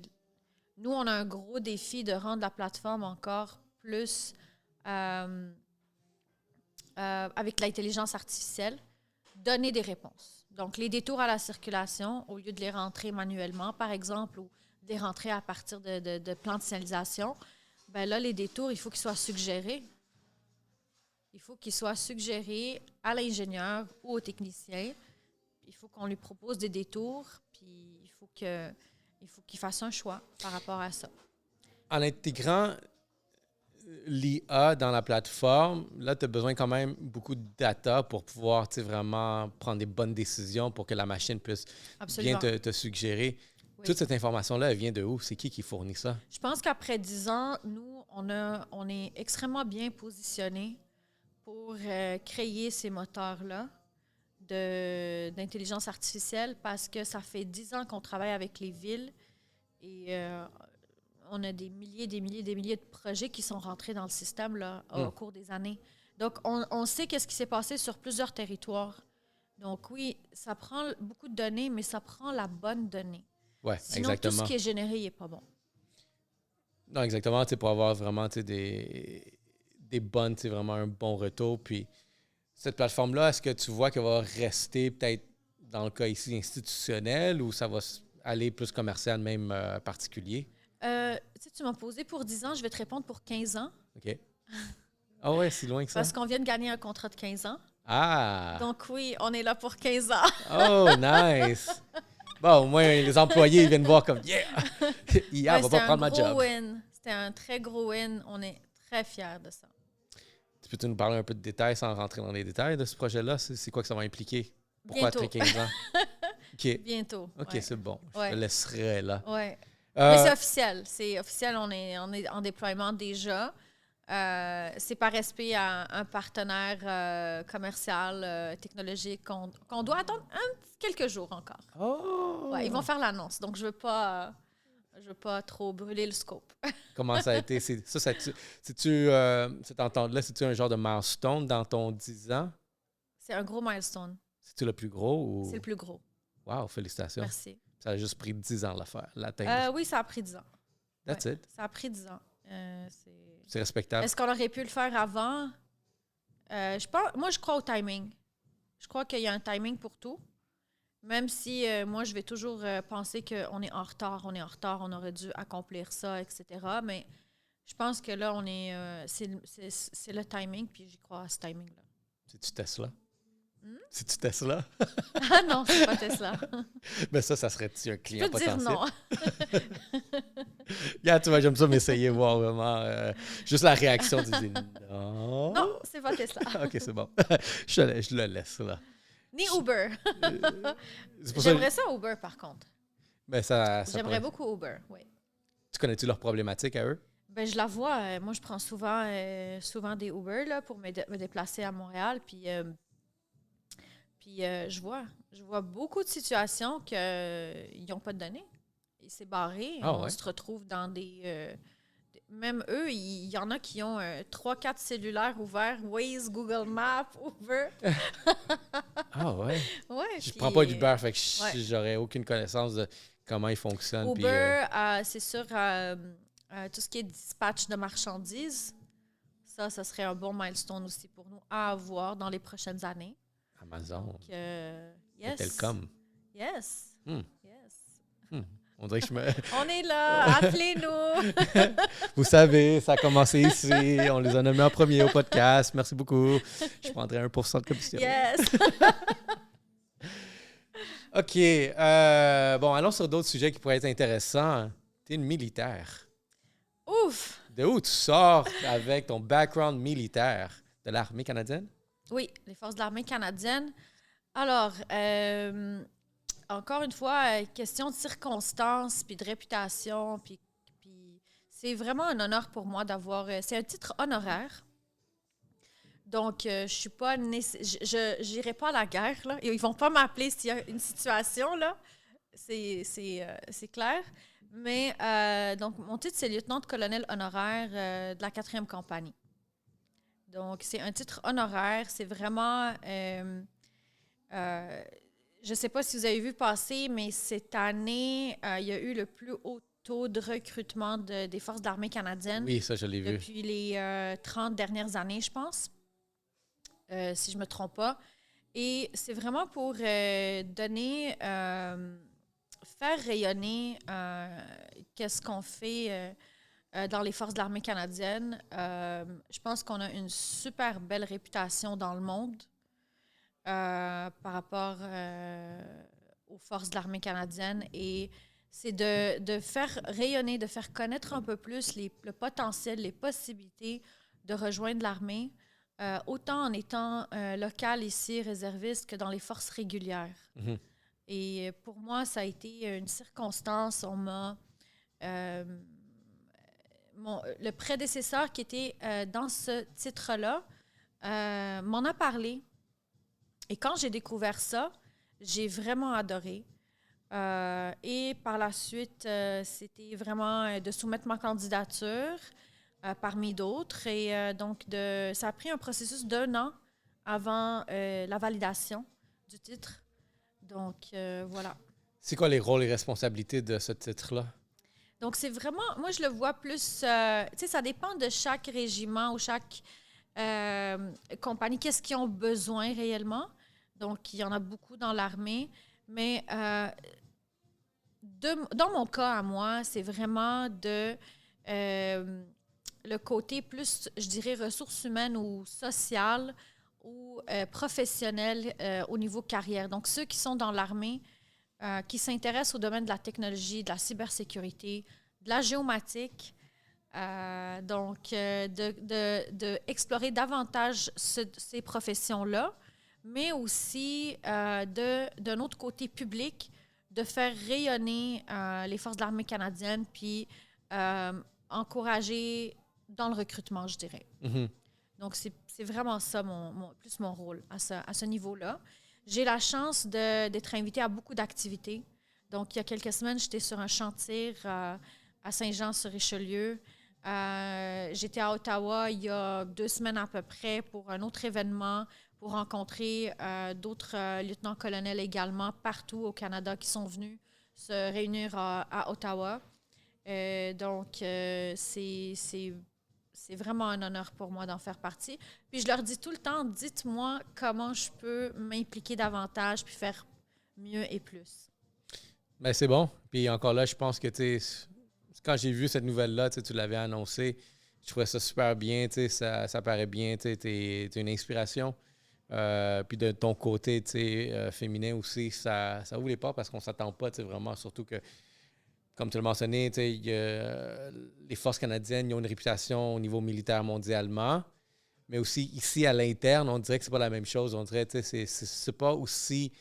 [SPEAKER 2] nous, on a un gros défi de rendre la plateforme encore plus avec l'intelligence artificielle, donner des réponses. Donc, les détours à la circulation, au lieu de les rentrer manuellement, par exemple, ou de les rentrer à partir de plans de signalisation, bien là, les détours, il faut qu'ils soient suggérés. Il faut qu'ils soient suggérés à l'ingénieur ou au technicien. Il faut qu'on lui propose des détours, puis il faut qu'il fasse un choix par rapport à ça.
[SPEAKER 1] En intégrant l'IA dans la plateforme, là, tu as besoin quand même beaucoup de data pour pouvoir vraiment prendre des bonnes décisions pour que la machine puisse
[SPEAKER 2] Absolument.
[SPEAKER 1] bien te suggérer. Oui. Toute cette information-là, elle vient de où? C'est qui fournit ça?
[SPEAKER 2] Je pense qu'après 10 ans, nous, on est extrêmement bien positionnés pour créer ces moteurs-là d'intelligence artificielle parce que ça fait 10 ans qu'on travaille avec les villes et on a des milliers de projets qui sont rentrés dans le système là, au cours des années. Donc, on sait qu'est-ce qui s'est passé sur plusieurs territoires Donc oui, ça prend beaucoup de données, mais ça prend la bonne donnée.
[SPEAKER 1] Ouais,
[SPEAKER 2] Sinon,
[SPEAKER 1] exactement.
[SPEAKER 2] tout ce qui est généré, il n'est pas bon.
[SPEAKER 1] Non, exactement, tu sais, pour avoir vraiment tu sais, des bonnes, tu sais, vraiment un bon retour. Puis cette plateforme-là, est-ce que tu vois qu'elle va rester peut-être dans le cas ici institutionnel ou ça va aller plus commercial, même particulier?
[SPEAKER 2] Tu m'as posé pour 10 ans, je vais te répondre pour 15 ans.
[SPEAKER 1] OK. Ah ouais, si loin que ça?
[SPEAKER 2] Parce qu'on vient de gagner un contrat de 15 ans.
[SPEAKER 1] Ah!
[SPEAKER 2] Donc oui, on est là pour 15 ans.
[SPEAKER 1] Oh, nice! Bon, au moins, les employés ils viennent voir comme Yeah! IA
[SPEAKER 2] Ouais,
[SPEAKER 1] va pas prendre ma job.
[SPEAKER 2] win. C'était un très gros win. On est très fiers de ça.
[SPEAKER 1] Tu peux-tu nous parler un peu de détails sans rentrer dans les détails de ce projet-là? C'est quoi que ça va impliquer? Pourquoi
[SPEAKER 2] Bientôt.
[SPEAKER 1] après 15 ans? OK.
[SPEAKER 2] Bientôt.
[SPEAKER 1] OK,
[SPEAKER 2] ouais.
[SPEAKER 1] c'est bon. Je
[SPEAKER 2] Ouais.
[SPEAKER 1] te laisserai là.
[SPEAKER 2] Ouais.
[SPEAKER 1] Euh,
[SPEAKER 2] Mais c'est officiel. C'est officiel. On est en déploiement déjà. C'est par respect à un partenaire commercial, technologique qu'on doit attendre quelques jours encore.
[SPEAKER 1] oh!
[SPEAKER 2] Ouais, ils vont faire l'annonce. Donc, je veux pas trop brûler le scope.
[SPEAKER 1] Comment ça a été? Cette entente-là, c'est-tu un genre de milestone dans ton 10 ans?
[SPEAKER 2] C'est un gros milestone.
[SPEAKER 1] C'est-tu le plus gros? Ou...
[SPEAKER 2] C'est le plus gros.
[SPEAKER 1] Wow, félicitations.
[SPEAKER 2] Merci.
[SPEAKER 1] Ça a juste pris 10 ans l'atteindre.
[SPEAKER 2] Oui, ça a pris 10 ans.
[SPEAKER 1] That's it.
[SPEAKER 2] Ça a pris 10 ans.
[SPEAKER 1] C'est respectable.
[SPEAKER 2] Est-ce qu'on aurait pu le faire avant? Moi, je crois au timing. Je crois qu'il y a un timing pour tout. Même si moi, je vais toujours penser qu'on est en retard, on aurait dû accomplir ça, etc. Mais je pense que là, c'est le timing, puis j'y crois à ce timing-là.
[SPEAKER 1] C'est-tu Tesla? C'est-tu Tesla?
[SPEAKER 2] Ah non, c'est pas Tesla.
[SPEAKER 1] Mais ça serait-tu un client
[SPEAKER 2] Je peux dire
[SPEAKER 1] potentiel?
[SPEAKER 2] non.
[SPEAKER 1] Yeah, tu vois, j'aime ça m'essayer, voir vraiment juste la réaction. Tu dis non.
[SPEAKER 2] Non, c'est pas Tesla.
[SPEAKER 1] OK, c'est bon. je le laisse là.
[SPEAKER 2] Ni Uber.
[SPEAKER 1] C'est pour ça
[SPEAKER 2] J'aimerais ça Uber, par contre.
[SPEAKER 1] Ben, ça
[SPEAKER 2] J'aimerais
[SPEAKER 1] pourrait-
[SPEAKER 2] beaucoup Uber, oui.
[SPEAKER 1] Tu connais-tu leurs problématiques à eux?
[SPEAKER 2] Ben, je la vois. Moi, je prends souvent des Uber là, pour me déplacer à Montréal. Puis je vois beaucoup de situations qu'ils n'ont pas de données. Et c'est barré.
[SPEAKER 1] Ah
[SPEAKER 2] On
[SPEAKER 1] ouais?
[SPEAKER 2] se retrouve dans même eux, il y en a qui ont 3-4 cellulaires ouverts. Waze, Google Maps, Uber.
[SPEAKER 1] Ah ouais?
[SPEAKER 2] Ouais,
[SPEAKER 1] Je
[SPEAKER 2] puis,
[SPEAKER 1] prends pas d'Uber, fait que
[SPEAKER 2] ouais.
[SPEAKER 1] j'aurais aucune connaissance de comment ils fonctionnent. puis,
[SPEAKER 2] Uber, c'est sur tout ce qui est dispatch de marchandises. Ça serait un bon milestone aussi pour nous à avoir dans les prochaines années.
[SPEAKER 1] Amazon,
[SPEAKER 2] Donc, yes.
[SPEAKER 1] Telcom.
[SPEAKER 2] Yes.
[SPEAKER 1] Hmm.
[SPEAKER 2] Yes.
[SPEAKER 1] On dirait que je me...
[SPEAKER 2] On est là, appelez-nous.
[SPEAKER 1] Vous savez, ça a commencé ici. On les a nommés en premier au podcast. Merci beaucoup. Je prendrai 1% de commission.
[SPEAKER 2] Yes.
[SPEAKER 1] OK. Bon, allons sur d'autres sujets qui pourraient être intéressants. Tu es une militaire.
[SPEAKER 2] Ouf.
[SPEAKER 1] De où tu sors avec ton background militaire? De l'armée canadienne?
[SPEAKER 2] Oui, les forces de l'armée canadienne. Alors, encore une fois, question de circonstances, puis de réputation, puis c'est vraiment un honneur pour moi d'avoir... c'est un titre honoraire. Donc, je suis pas... j'irai pas à la guerre, là. Ils vont pas m'appeler s'il y a une situation, là. C'est clair. Mais, donc, mon titre, c'est lieutenant-colonel honoraire de la 4e compagnie. Donc, c'est un titre honoraire. C'est vraiment... je ne sais pas si vous avez vu passer, mais cette année, il y a eu le plus haut taux de recrutement des forces de l'armée canadienne.
[SPEAKER 1] Oui, ça, je l'ai vu.
[SPEAKER 2] Depuis les 30 dernières années, je pense, si je ne me trompe pas. Et c'est vraiment pour donner, faire rayonner qu'est-ce qu'on fait dans les forces de l'armée canadienne. Je pense qu'on a une super belle réputation dans le monde. Par rapport aux forces de l'armée canadienne. Et c'est de faire rayonner, de faire connaître un peu plus le potentiel, les possibilités de rejoindre l'armée, autant en étant local ici, réserviste, que dans les forces régulières.
[SPEAKER 1] Mhm.
[SPEAKER 2] Et pour moi, ça a été une circonstance. On m'a... le prédécesseur qui était dans ce titre-là m'en a parlé. Et quand j'ai découvert ça, j'ai vraiment adoré. Et par la suite, c'était vraiment de soumettre ma candidature parmi d'autres. Et donc, ça a pris un processus d'1 an avant la validation du titre. Donc, voilà.
[SPEAKER 1] C'est quoi les rôles et responsabilités de ce titre-là?
[SPEAKER 2] Donc, c'est vraiment, moi, je le vois plus, tu sais, ça dépend de chaque régiment ou chaque compagnie, qu'est-ce qu'ils ont besoin réellement. Donc, il y en a beaucoup dans l'armée. Mais dans mon cas à moi, c'est vraiment le côté plus, je dirais, ressources humaines ou sociales ou professionnelles au niveau carrière. Donc, ceux qui sont dans l'armée, qui s'intéressent au domaine de la technologie, de la cybersécurité, de la géomatique, de explorer davantage ces professions-là, mais aussi d'un autre côté public, de faire rayonner les forces de l'armée canadienne, puis encourager dans le recrutement, je dirais.
[SPEAKER 1] Mm-hmm.
[SPEAKER 2] Donc, c'est vraiment ça, plus mon rôle à ce niveau-là. J'ai la chance d'être invitée à beaucoup d'activités. Donc, il y a quelques semaines, j'étais sur un chantier à Saint-Jean-sur-Richelieu. J'étais à Ottawa il y a 2 semaines à peu près pour un autre événement, pour rencontrer d'autres lieutenants-colonels également partout au Canada qui sont venus se réunir à Ottawa. C'est vraiment un honneur pour moi d'en faire partie. Puis je leur dis tout le temps, dites-moi comment je peux m'impliquer davantage puis faire mieux et plus.
[SPEAKER 1] Ben, c'est bon. Puis encore là, je pense que quand j'ai vu cette nouvelle-là, tu l'avais annoncé, je trouvais ça super bien, ça paraît bien, tu es une inspiration. Puis de ton côté féminin aussi, ça ouvre les portes parce qu'on ne s'attend pas vraiment, surtout que, comme tu l'as mentionné, les forces canadiennes ils ont une réputation au niveau militaire mondialement, mais aussi ici à l'interne, on dirait que c'est pas la même chose. On dirait que c'est pas aussi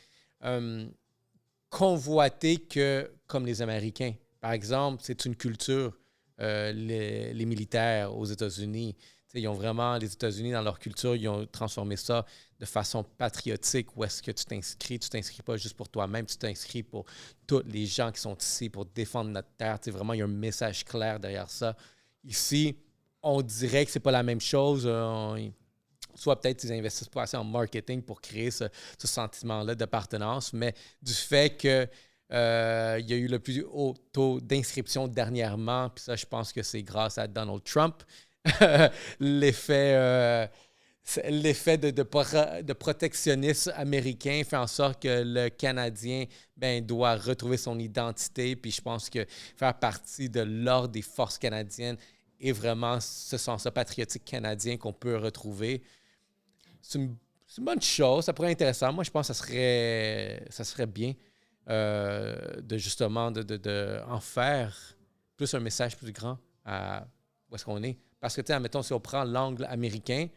[SPEAKER 1] convoité que comme les Américains. Par exemple, c'est une culture, les militaires aux États-Unis. Ils ont vraiment, les États-Unis, dans leur culture, ils ont transformé ça de façon patriotique. Où est-ce que tu t'inscris pas juste pour toi-même, tu t'inscris pour tous les gens qui sont ici, pour défendre notre terre. Vraiment, il y a un message clair derrière ça. Ici, on dirait que c'est pas la même chose. Soit peut-être qu'ils investissent pas assez en marketing pour créer ce sentiment-là d'appartenance, mais du fait que il y a eu le plus haut taux d'inscription dernièrement, puis ça, je pense que c'est grâce à Donald Trump. L'effet de protectionnisme américain fait en sorte que le Canadien doit retrouver son identité. Puis je pense que faire partie de l'ordre des forces canadiennes est vraiment ce sens patriotique canadien qu'on peut retrouver. C'est une bonne chose. Ça pourrait être intéressant. Moi, je pense que ça serait bien de justement de en faire plus un message plus grand à où est-ce qu'on est. Parce que, tu sais, admettons, si on prend l'angle américain,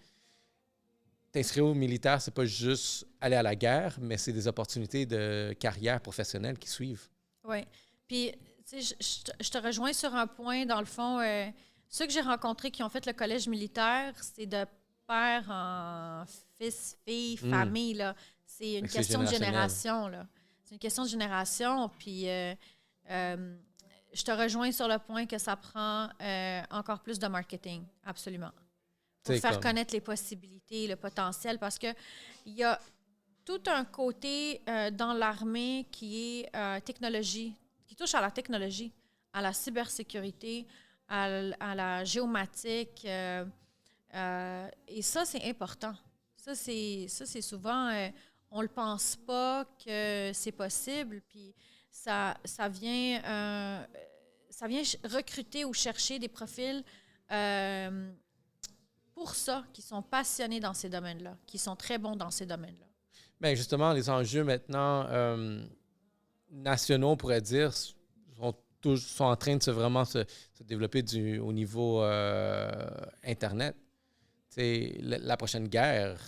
[SPEAKER 1] t'inscrire au militaire, c'est pas juste aller à la guerre, mais c'est des opportunités de carrière professionnelle qui suivent.
[SPEAKER 2] Oui. Puis, tu sais, je te rejoins sur un point. Dans le fond, ceux que j'ai rencontrés qui ont fait le collège militaire, c'est de père en fils, fille, famille. Là. C'est une question de génération. Là. C'est une question de génération. Puis, je te rejoins sur le point que ça prend encore plus de marketing, absolument. Pour faire connaître les possibilités, le potentiel, parce qu'il y a tout un côté dans l'armée qui est technologie, qui touche à la technologie, à la cybersécurité, à la géomatique. Et ça, c'est important. Ça, c'est souvent, on ne le pense pas que c'est possible, puis ça vient recruter ou chercher des profils pour ça, qui sont passionnés dans ces domaines-là, qui sont très bons dans ces domaines-là.
[SPEAKER 1] Bien, justement, les enjeux maintenant nationaux, on pourrait dire, sont en train de vraiment se développer au niveau Internet. La prochaine guerre,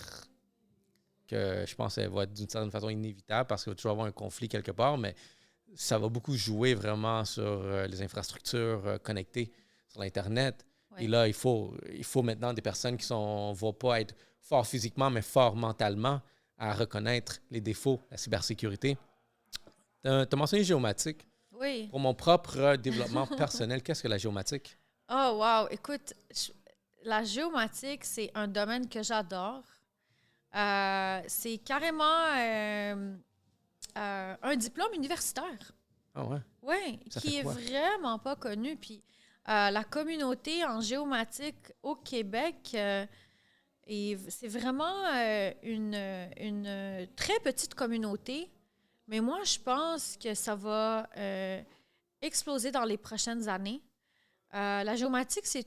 [SPEAKER 1] que je pense qu'elle va être d'une certaine façon inévitable parce qu'il va toujours avoir un conflit quelque part, mais ça va beaucoup jouer vraiment sur les infrastructures connectées sur l'Internet. Oui. Et là, il faut maintenant des personnes qui ne vont pas être forts physiquement, mais forts mentalement à reconnaître les défauts de la cybersécurité. Tu as mentionné géomatique.
[SPEAKER 2] Oui.
[SPEAKER 1] Pour mon propre développement personnel, qu'est-ce que la géomatique?
[SPEAKER 2] Oh, wow! Écoute, la géomatique, c'est un domaine que j'adore. C'est carrément un diplôme universitaire.
[SPEAKER 1] Ah ouais?
[SPEAKER 2] Oui,
[SPEAKER 1] Ça
[SPEAKER 2] qui
[SPEAKER 1] fait
[SPEAKER 2] est
[SPEAKER 1] quoi?
[SPEAKER 2] vraiment pas connu. Puis la communauté en géomatique au Québec, c'est vraiment une très petite communauté. Mais moi, je pense que ça va exploser dans les prochaines années. La géomatique, c'est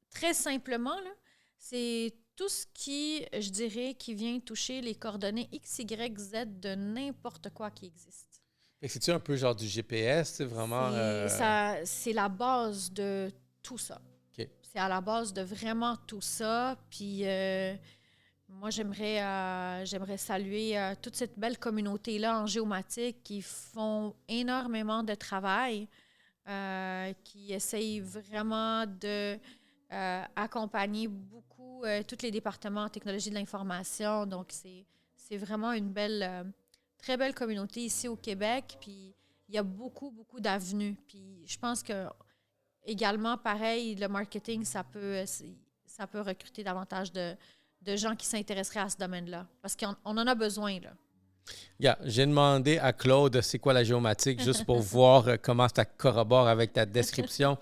[SPEAKER 2] très simplement, là, c'est tout ce qui, je dirais, qui vient toucher les coordonnées X, Y, Z de n'importe quoi qui existe.
[SPEAKER 1] Fait que c'est-tu un peu genre du GPS, c'est vraiment...
[SPEAKER 2] C'est la base de tout ça.
[SPEAKER 1] OK.
[SPEAKER 2] C'est à la base de vraiment tout ça. Puis moi, j'aimerais saluer toute cette belle communauté-là en géomatique qui font énormément de travail, qui essayent vraiment de accompagner beaucoup tous les départements en technologie de l'information. Donc, c'est vraiment une très belle communauté ici au Québec. Puis, il y a beaucoup, beaucoup d'avenues. Puis, je pense que également, pareil, le marketing, ça peut recruter davantage de gens qui s'intéresseraient à ce domaine-là. Parce qu'on en a besoin, là.
[SPEAKER 1] Yeah, j'ai demandé à Claude c'est quoi la géomatique, juste pour voir comment ça corrobore avec ta description.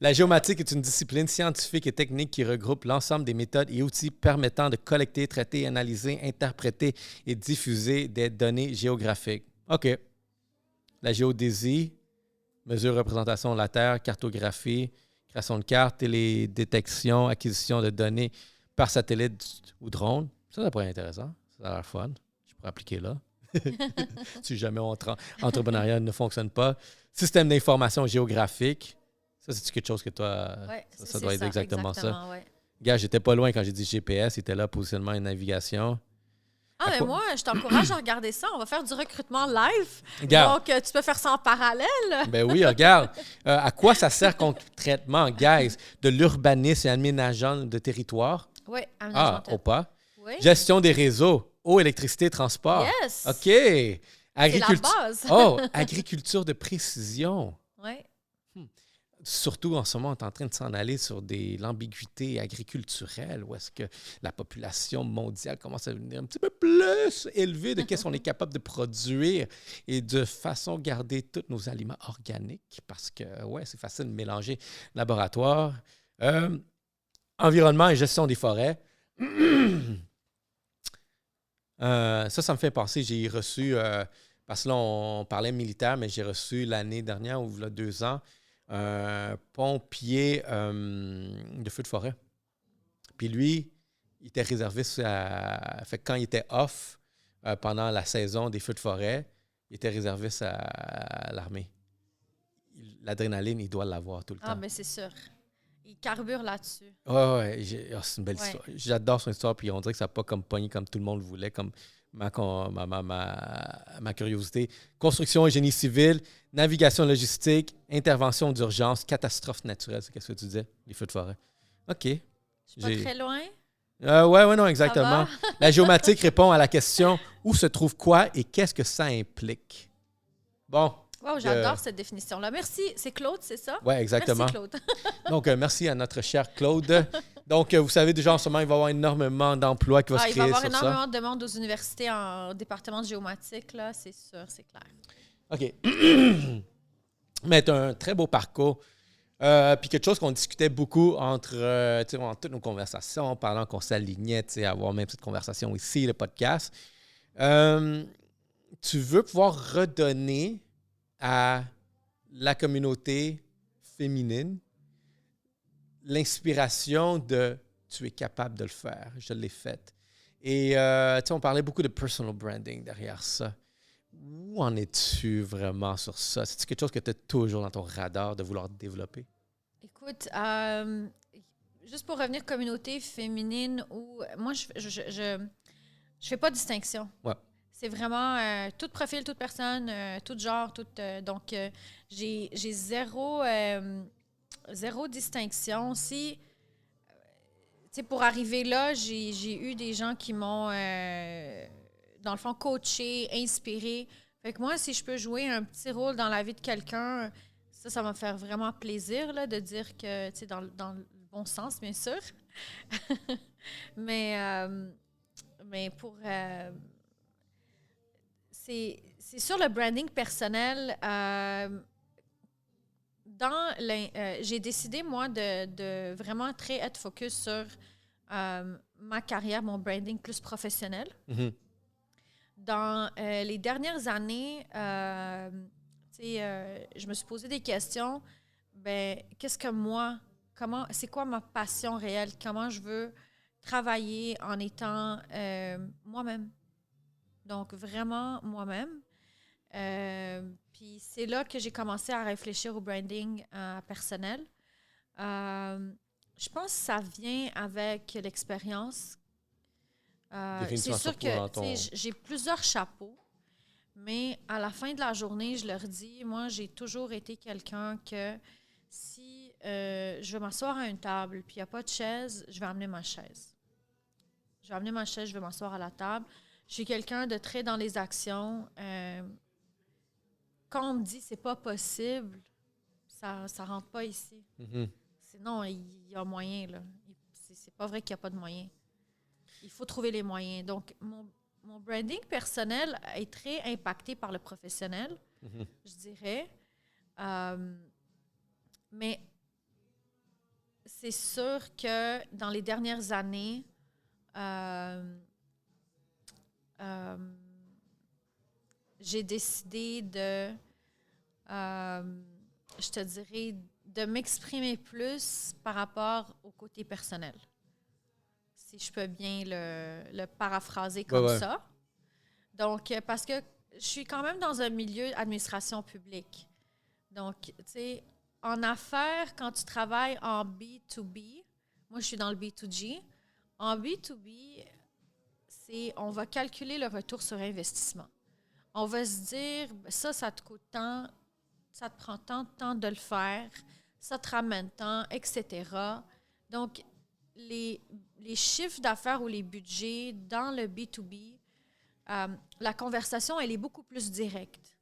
[SPEAKER 1] La géomatique est une discipline scientifique et technique qui regroupe l'ensemble des méthodes et outils permettant de collecter, traiter, analyser, interpréter et diffuser des données géographiques. OK. La géodésie, mesure, représentation de la Terre, cartographie, création de cartes, télédétection, acquisition de données par satellite ou drone. Ça pourrait être intéressant. Ça a l'air fun. Je pourrais appliquer là. Si jamais entrepreneuriat ne fonctionne pas. Système d'information géographique. Ça, c'est quelque chose que toi...
[SPEAKER 2] Ouais,
[SPEAKER 1] ça doit être exactement ça.
[SPEAKER 2] Ouais.
[SPEAKER 1] Gars, j'étais pas loin quand j'ai dit GPS. Il était là, positionnement et navigation.
[SPEAKER 2] Ah, mais moi, je t'encourage à regarder ça. On va faire du recrutement live.
[SPEAKER 1] Regarde.
[SPEAKER 2] Donc, tu peux faire ça en parallèle.
[SPEAKER 1] Ben oui, regarde. À quoi ça sert concrètement, guys? De l'urbanisme et aménageant de territoire?
[SPEAKER 2] Oui,
[SPEAKER 1] Ah, au pas.
[SPEAKER 2] Oui.
[SPEAKER 1] Gestion des réseaux, eau, électricité, transport.
[SPEAKER 2] Yes.
[SPEAKER 1] OK.
[SPEAKER 2] C'est la base.
[SPEAKER 1] Oh, agriculture de précision.
[SPEAKER 2] Oui.
[SPEAKER 1] Surtout en ce moment, on est en train de s'en aller sur l'ambiguïté agriculturelle, où est-ce que la population mondiale commence à devenir un petit peu plus élevée de qu'est-ce qu'on est capable de produire et de façon garder tous nos aliments organiques, parce que, ouais, c'est facile de mélanger laboratoire. Environnement et gestion des forêts. Ça me fait penser, j'ai reçu, parce que là, on parlait militaire, mais j'ai reçu l'année dernière, ou il y a 2 ans, un pompier de feu de forêt. Puis lui, il était réserviste fait que quand il était off pendant la saison des feux de forêt, il était réserviste à l'armée. L'adrénaline, il doit l'avoir tout le temps.
[SPEAKER 2] Ah, mais c'est sûr. Il carbure là-dessus.
[SPEAKER 1] Ouais, c'est une belle histoire. J'adore son histoire, puis on dirait que ça n'a pas comme pogné comme tout le monde le voulait, comme ma curiosité. Construction et génie civil, navigation logistique, intervention d'urgence, catastrophe naturelle, c'est ce que tu disais, les feux de forêt. OK.
[SPEAKER 2] Je suis pas très loin.
[SPEAKER 1] Ouais, non, exactement. La géomatique répond à la question où se trouve quoi et qu'est-ce que ça implique. Bon.
[SPEAKER 2] Wow, j'adore cette définition-là. Merci. C'est Claude, c'est ça?
[SPEAKER 1] Oui, exactement.
[SPEAKER 2] Merci, Claude.
[SPEAKER 1] Donc, merci à notre cher Claude. Donc, vous savez déjà, en ce moment, il va y avoir énormément d'emplois qui vont se créer sur ça.
[SPEAKER 2] Il va y avoir énormément de demandes aux universités en département de géomatique, là, c'est sûr, c'est clair.
[SPEAKER 1] OK. Mais tu as un très beau parcours. Puis quelque chose qu'on discutait beaucoup entre toutes nos conversations, pendant qu'on s'alignait à avoir même cette conversation ici, le podcast. Tu veux pouvoir redonner à la communauté féminine l'inspiration de « tu es capable de le faire, je l'ai fait ». Et on parlait beaucoup de personal branding derrière ça. Où en es-tu vraiment sur ça? C'est quelque chose que tu as toujours dans ton radar de vouloir développer?
[SPEAKER 2] Écoute, juste pour revenir communauté féminine, moi, je fais pas de distinction.
[SPEAKER 1] Ouais.
[SPEAKER 2] C'est vraiment tout profil, toute personne, tout genre, donc, j'ai zéro distinction. Si, pour arriver là, j'ai eu des gens qui m'ont, dans le fond, coaché, inspiré. Fait que moi, si je peux jouer un petit rôle dans la vie de quelqu'un, ça va me faire vraiment plaisir là, de dire que, dans le bon sens, bien sûr. Mais mais c'est sur le branding personnel. J'ai décidé, moi, de vraiment être focus sur ma carrière, mon branding plus professionnel.
[SPEAKER 1] Mhm.
[SPEAKER 2] Dans les dernières années, je me suis posé des questions. Qu'est-ce que c'est quoi ma passion réelle? Comment je veux travailler en étant moi-même? Donc, vraiment moi-même. Puis c'est là que j'ai commencé à réfléchir au branding personnel. Je pense que ça vient avec l'expérience. C'est
[SPEAKER 1] Définitivement,
[SPEAKER 2] sûr
[SPEAKER 1] surtout
[SPEAKER 2] que
[SPEAKER 1] dans ton...
[SPEAKER 2] j'ai plusieurs chapeaux, mais à la fin de la journée, je leur dis, moi, j'ai toujours été quelqu'un que si je vais m'asseoir à une table puis il n'y a pas de chaise, je vais amener ma chaise. Je vais amener ma chaise, je vais m'asseoir à la table. Je suis quelqu'un de très dans les actions. Quand on me dit c'est pas possible, ça ne rentre pas ici.
[SPEAKER 1] Mhm.
[SPEAKER 2] Sinon, il y a moyen, là. C'est pas vrai qu'il n'y a pas de moyen. Il faut trouver les moyens. Donc, mon branding personnel est très impacté par le professionnel,
[SPEAKER 1] Mhm.
[SPEAKER 2] je dirais. Mais c'est sûr que dans les dernières années, euh, j'ai décidé je te dirais, de m'exprimer plus par rapport au côté personnel. Si je peux bien le paraphraser
[SPEAKER 1] Ouais,
[SPEAKER 2] comme
[SPEAKER 1] ouais.
[SPEAKER 2] ça. Donc, parce que je suis quand même dans un milieu d'administration publique. Donc, tu sais, en affaires, quand tu travailles en B2B, moi, je suis dans le B2G. En B2B, on va calculer le retour sur investissement. On va se dire, ça te coûte tant, ça te prend tant de temps de le faire, ça te ramène tant, etc. Donc, les chiffres d'affaires ou les budgets dans le B2B, la conversation, elle est beaucoup plus directe.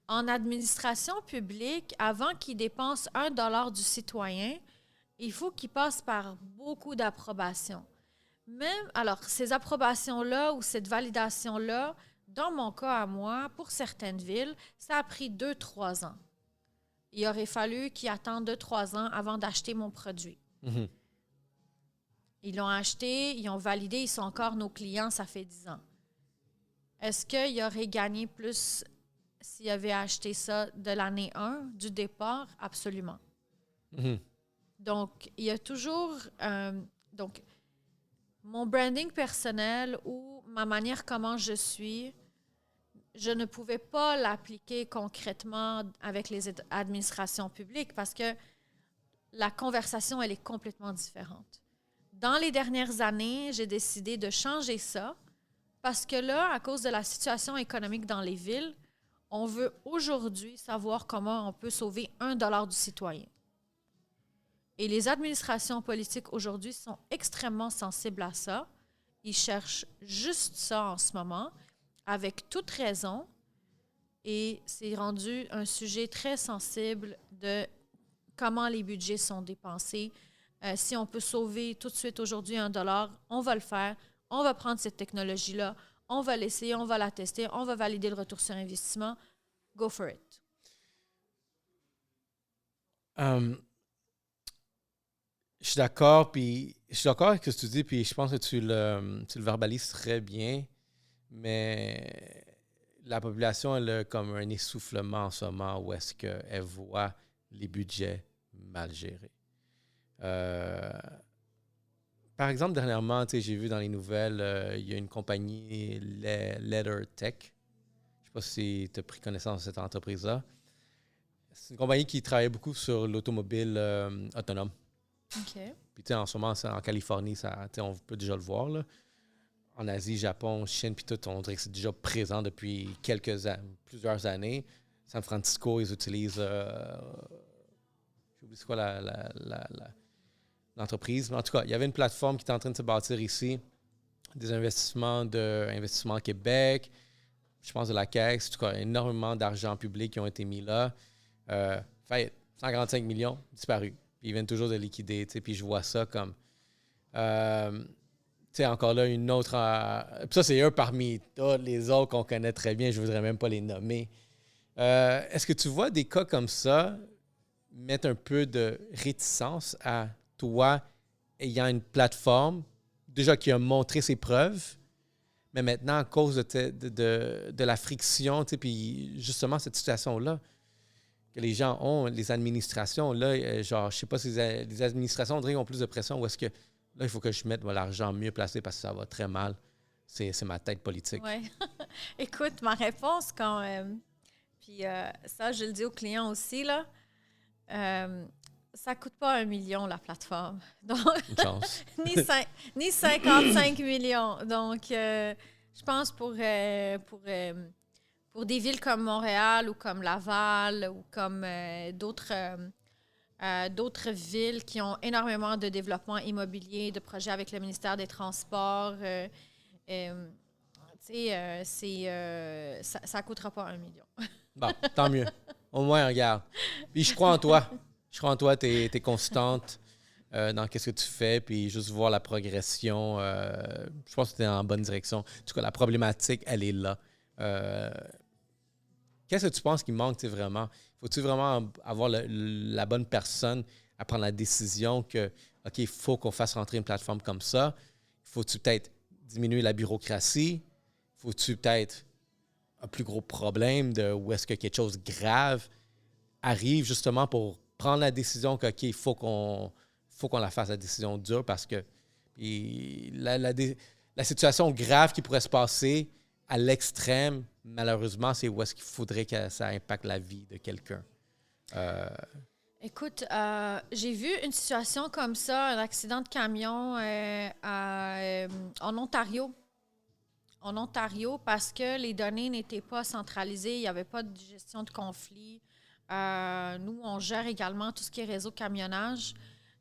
[SPEAKER 2] En administration publique, avant qu'il dépense $1 du citoyen, il faut qu'il passe par beaucoup d'approbations. Alors, ces approbations-là ou cette validation-là, dans mon cas à moi, pour certaines villes, ça a pris 2-3 ans. Il aurait fallu qu'ils attendent 2-3 ans avant d'acheter mon produit.
[SPEAKER 1] Mhm.
[SPEAKER 2] Ils l'ont acheté, ils ont validé, ils sont encore nos clients, ça fait 10 ans. Est-ce qu'il aurait gagné plus s'il avait acheté ça de l'année 1, du départ? Absolument.
[SPEAKER 1] Mhm.
[SPEAKER 2] Donc, il y a toujours... donc, mon branding personnel ou ma manière comment je suis, je ne pouvais pas l'appliquer concrètement avec les administrations publiques parce que la conversation, elle est complètement différente. Dans les dernières années, j'ai décidé de changer ça parce que là, à cause de la situation économique dans les villes, on veut aujourd'hui savoir comment on peut sauver $1 du citoyen. Et les administrations politiques aujourd'hui sont extrêmement sensibles à ça. Ils cherchent juste ça en ce moment, avec toute raison. Et c'est rendu un sujet très sensible de comment les budgets sont dépensés. Si on peut sauver tout de suite aujourd'hui $1, on va le faire. On va prendre cette technologie-là. On va l'essayer, on va la tester, on va valider le retour sur investissement. Go for it.
[SPEAKER 1] Je suis d'accord, puis je suis d'accord avec ce que tu dis, puis je pense que tu le verbalises très bien, mais la population, elle a comme un essoufflement en ce moment où est-ce qu'elle voit les budgets mal gérés. Par exemple, dernièrement, j'ai vu dans les nouvelles, il y a une compagnie, Letter Tech. Je ne sais pas si tu as pris connaissance de cette entreprise-là. C'est une compagnie qui travaille beaucoup sur l'automobile autonome.
[SPEAKER 2] OK.
[SPEAKER 1] Puis, en ce moment, en Californie, on peut déjà le voir. Là. En Asie, Japon, Chine, puis tout, on dirait que c'est déjà présent depuis plusieurs années. San Francisco, ils utilisent... j'oublie c'est quoi l'entreprise. Mais en tout cas, il y avait une plateforme qui était en train de se bâtir ici. Des investissements Investissement Québec, je pense de la Caisse. En tout cas, énormément d'argent public qui ont été mis là. Fait 145 millions disparus. Puis ils viennent toujours de liquider. Puis je vois ça comme... sais, encore là, une autre... puis ça, c'est un parmi tous les autres qu'on connaît très bien. Je ne voudrais même pas les nommer. Est-ce que tu vois des cas comme ça mettre un peu de réticence à toi ayant une plateforme, déjà qui a montré ses preuves, mais maintenant, à cause de la friction, tu sais, puis justement cette situation-là, que les gens ont, les administrations, là, genre, je sais pas si les administrations, on dirait, ont plus de pression, ou est-ce que là, il faut que je mette l'argent mieux placé parce que ça va très mal. C'est ma tête politique.
[SPEAKER 2] Oui. Écoute, ma réponse quand... puis ça, je le dis aux clients aussi, là. Ça ne coûte pas 1 million, la plateforme. Donc,
[SPEAKER 1] Une chance.
[SPEAKER 2] ni 55 millions. Donc, je pense pour des villes comme Montréal ou comme Laval ou comme d'autres villes qui ont énormément de développement immobilier, de projets avec le ministère des Transports, ça ne coûtera pas 1 million.
[SPEAKER 1] Bon, tant mieux. Au moins, regarde. Puis je crois en toi. Je crois en toi, tu es constante dans ce que tu fais, puis juste voir la progression. Je pense que tu es en bonne direction. En tout cas, la problématique, elle est là. Qu'est-ce que tu penses qui manque vraiment? Faut-tu vraiment avoir la bonne personne à prendre la décision que, OK, il faut qu'on fasse rentrer une plateforme comme ça? Faut-tu peut-être diminuer la bureaucratie? Faut-tu peut-être un plus gros problème de où est-ce que quelque chose de grave arrive justement pour prendre la décision que, OK, il faut qu'on la fasse, la décision dure, parce que la situation grave qui pourrait se passer à l'extrême, malheureusement, c'est où est-ce qu'il faudrait que ça impacte la vie de quelqu'un.
[SPEAKER 2] Écoute, j'ai vu une situation comme ça, un accident de camion en Ontario. En Ontario, parce que les données n'étaient pas centralisées, il n'y avait pas de gestion de conflit. Nous, on gère également tout ce qui est réseau camionnage.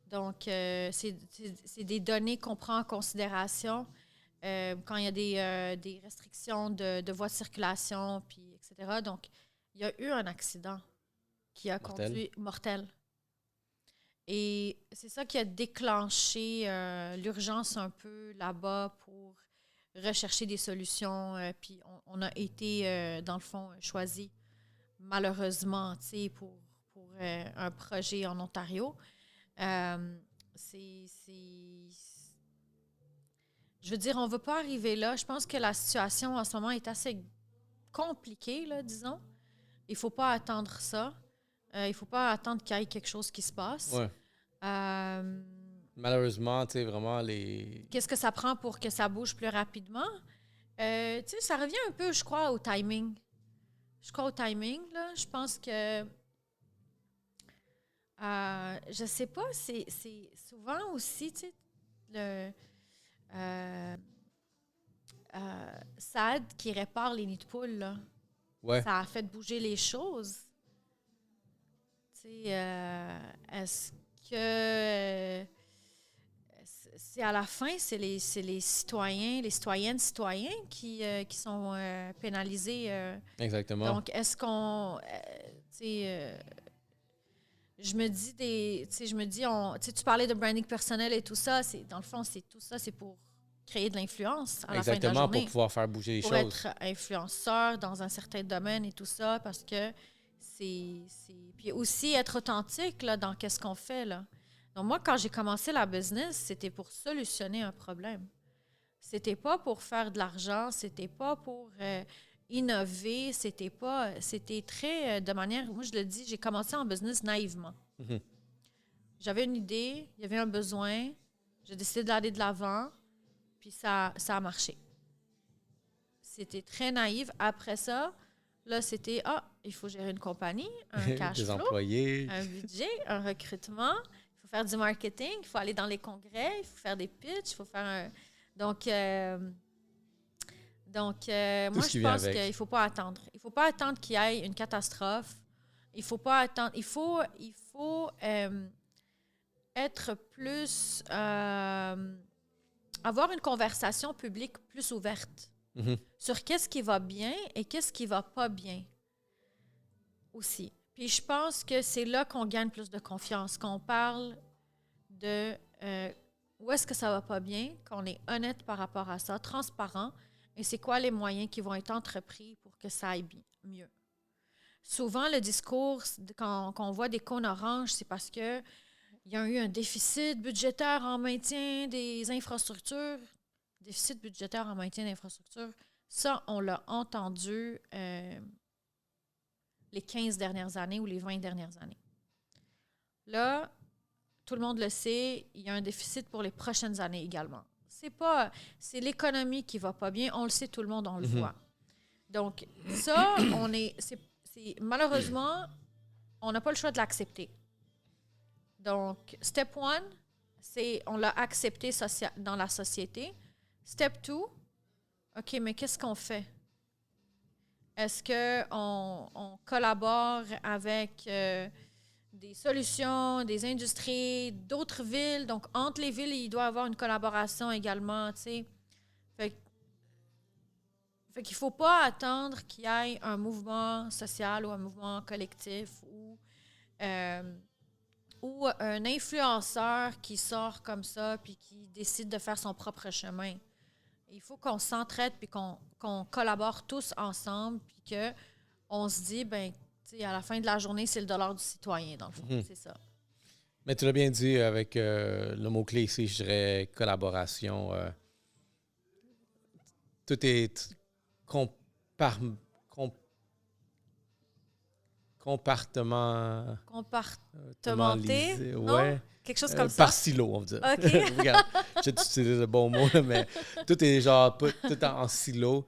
[SPEAKER 2] Donc, c'est des données qu'on prend en considération quand il y a des restrictions de voies de circulation, puis etc. Donc, il y a eu un accident qui a conduit mortel. Et c'est ça qui a déclenché l'urgence un peu là-bas pour rechercher des solutions. Puis on a été, dans le fond, choisi malheureusement, tu sais, pour un projet en Ontario. Je veux dire, on ne veut pas arriver là. Je pense que la situation en ce moment est assez compliquée, là, disons. Il ne faut pas attendre ça. Il ne faut pas attendre qu'il y ait quelque chose qui se passe.
[SPEAKER 1] Ouais. Malheureusement, tu sais, vraiment les...
[SPEAKER 2] Qu'est-ce que ça prend pour que ça bouge plus rapidement? Tu sais, ça revient un peu, je crois, au timing. Là. Je pense que... je sais pas, c'est souvent aussi, tu sais, SAD qui répare les nids de poules, là.
[SPEAKER 1] Ouais.
[SPEAKER 2] Ça a fait bouger les choses. Tu sais, est-ce que... c'est à la fin, c'est les citoyens, les citoyennes, citoyens qui sont pénalisés.
[SPEAKER 1] Exactement.
[SPEAKER 2] Donc, est-ce qu'on... je me dis, tu parlais de branding personnel et tout ça, dans le fond, c'est tout ça, c'est pour créer de l'influence à la fin de la journée.
[SPEAKER 1] Pour pouvoir faire bouger les choses.
[SPEAKER 2] Pour être influenceur dans un certain domaine et tout ça, parce que puis aussi être authentique là, dans qu'est-ce qu'on fait, là. Donc, moi, quand j'ai commencé la business, c'était pour solutionner un problème. C'était pas pour faire de l'argent, c'était pas pour innover, c'était très de manière, moi je le dis, j'ai commencé en business naïvement.
[SPEAKER 1] Mm-hmm.
[SPEAKER 2] J'avais une idée, il y avait un besoin, j'ai décidé d'aller de l'avant, puis ça a marché. C'était très naïf. Après ça, là, c'était, il faut gérer une compagnie, un cash
[SPEAKER 1] des
[SPEAKER 2] flow,
[SPEAKER 1] employés,
[SPEAKER 2] un budget, un recrutement. Il faut faire du marketing, il faut aller dans les congrès, il faut faire des pitchs, il faut faire un... Donc, moi, je pense qu'il ne faut pas attendre. Il ne faut pas attendre qu'il y ait une catastrophe. Il ne faut pas attendre. Il faut être plus... avoir une conversation publique plus ouverte sur qu'est-ce qui va bien et qu'est-ce qui ne va pas bien aussi. Puis je pense que c'est là qu'on gagne plus de confiance, qu'on parle de où est-ce que ça va pas bien, qu'on est honnête par rapport à ça, transparent, et c'est quoi les moyens qui vont être entrepris pour que ça aille mieux. Souvent, le discours, quand on voit des cônes oranges, c'est parce que il y a eu un déficit budgétaire en maintien des infrastructures. Déficit budgétaire en maintien d'infrastructures, ça, on l'a entendu les 15 dernières années ou les 20 dernières années. Là, tout le monde le sait, il y a un déficit pour les prochaines années également. C'est l'économie qui va pas bien, on le sait, tout le monde, on le voit. Donc, ça, malheureusement, on n'a pas le choix de l'accepter. Donc, step one, on l'a accepté dans la société. Step two, OK, mais qu'est-ce qu'on fait? Est-ce qu'on collabore avec des solutions, des industries, d'autres villes? Donc, entre les villes, il doit y avoir une collaboration également, tu sais. Fait qu'il ne faut pas attendre qu'il y ait un mouvement social ou un mouvement collectif ou un influenceur qui sort comme ça puis qui décide de faire son propre chemin. Il faut qu'on s'entraide puis qu'on collabore tous ensemble puis qu'on se dit, ben, tu sais, à la fin de la journée, c'est le dollar du citoyen, dans le fond. C'est ça.
[SPEAKER 1] Mais tu l'as bien dit avec le mot-clé ici, je dirais collaboration. Tout est
[SPEAKER 2] compartimenté.
[SPEAKER 1] Ouais.
[SPEAKER 2] Quelque chose comme ça.
[SPEAKER 1] Par silo, on va dire.
[SPEAKER 2] OK.
[SPEAKER 1] Regarde, j'ai utilisé le bon mot, là, mais tout est genre tout en silo.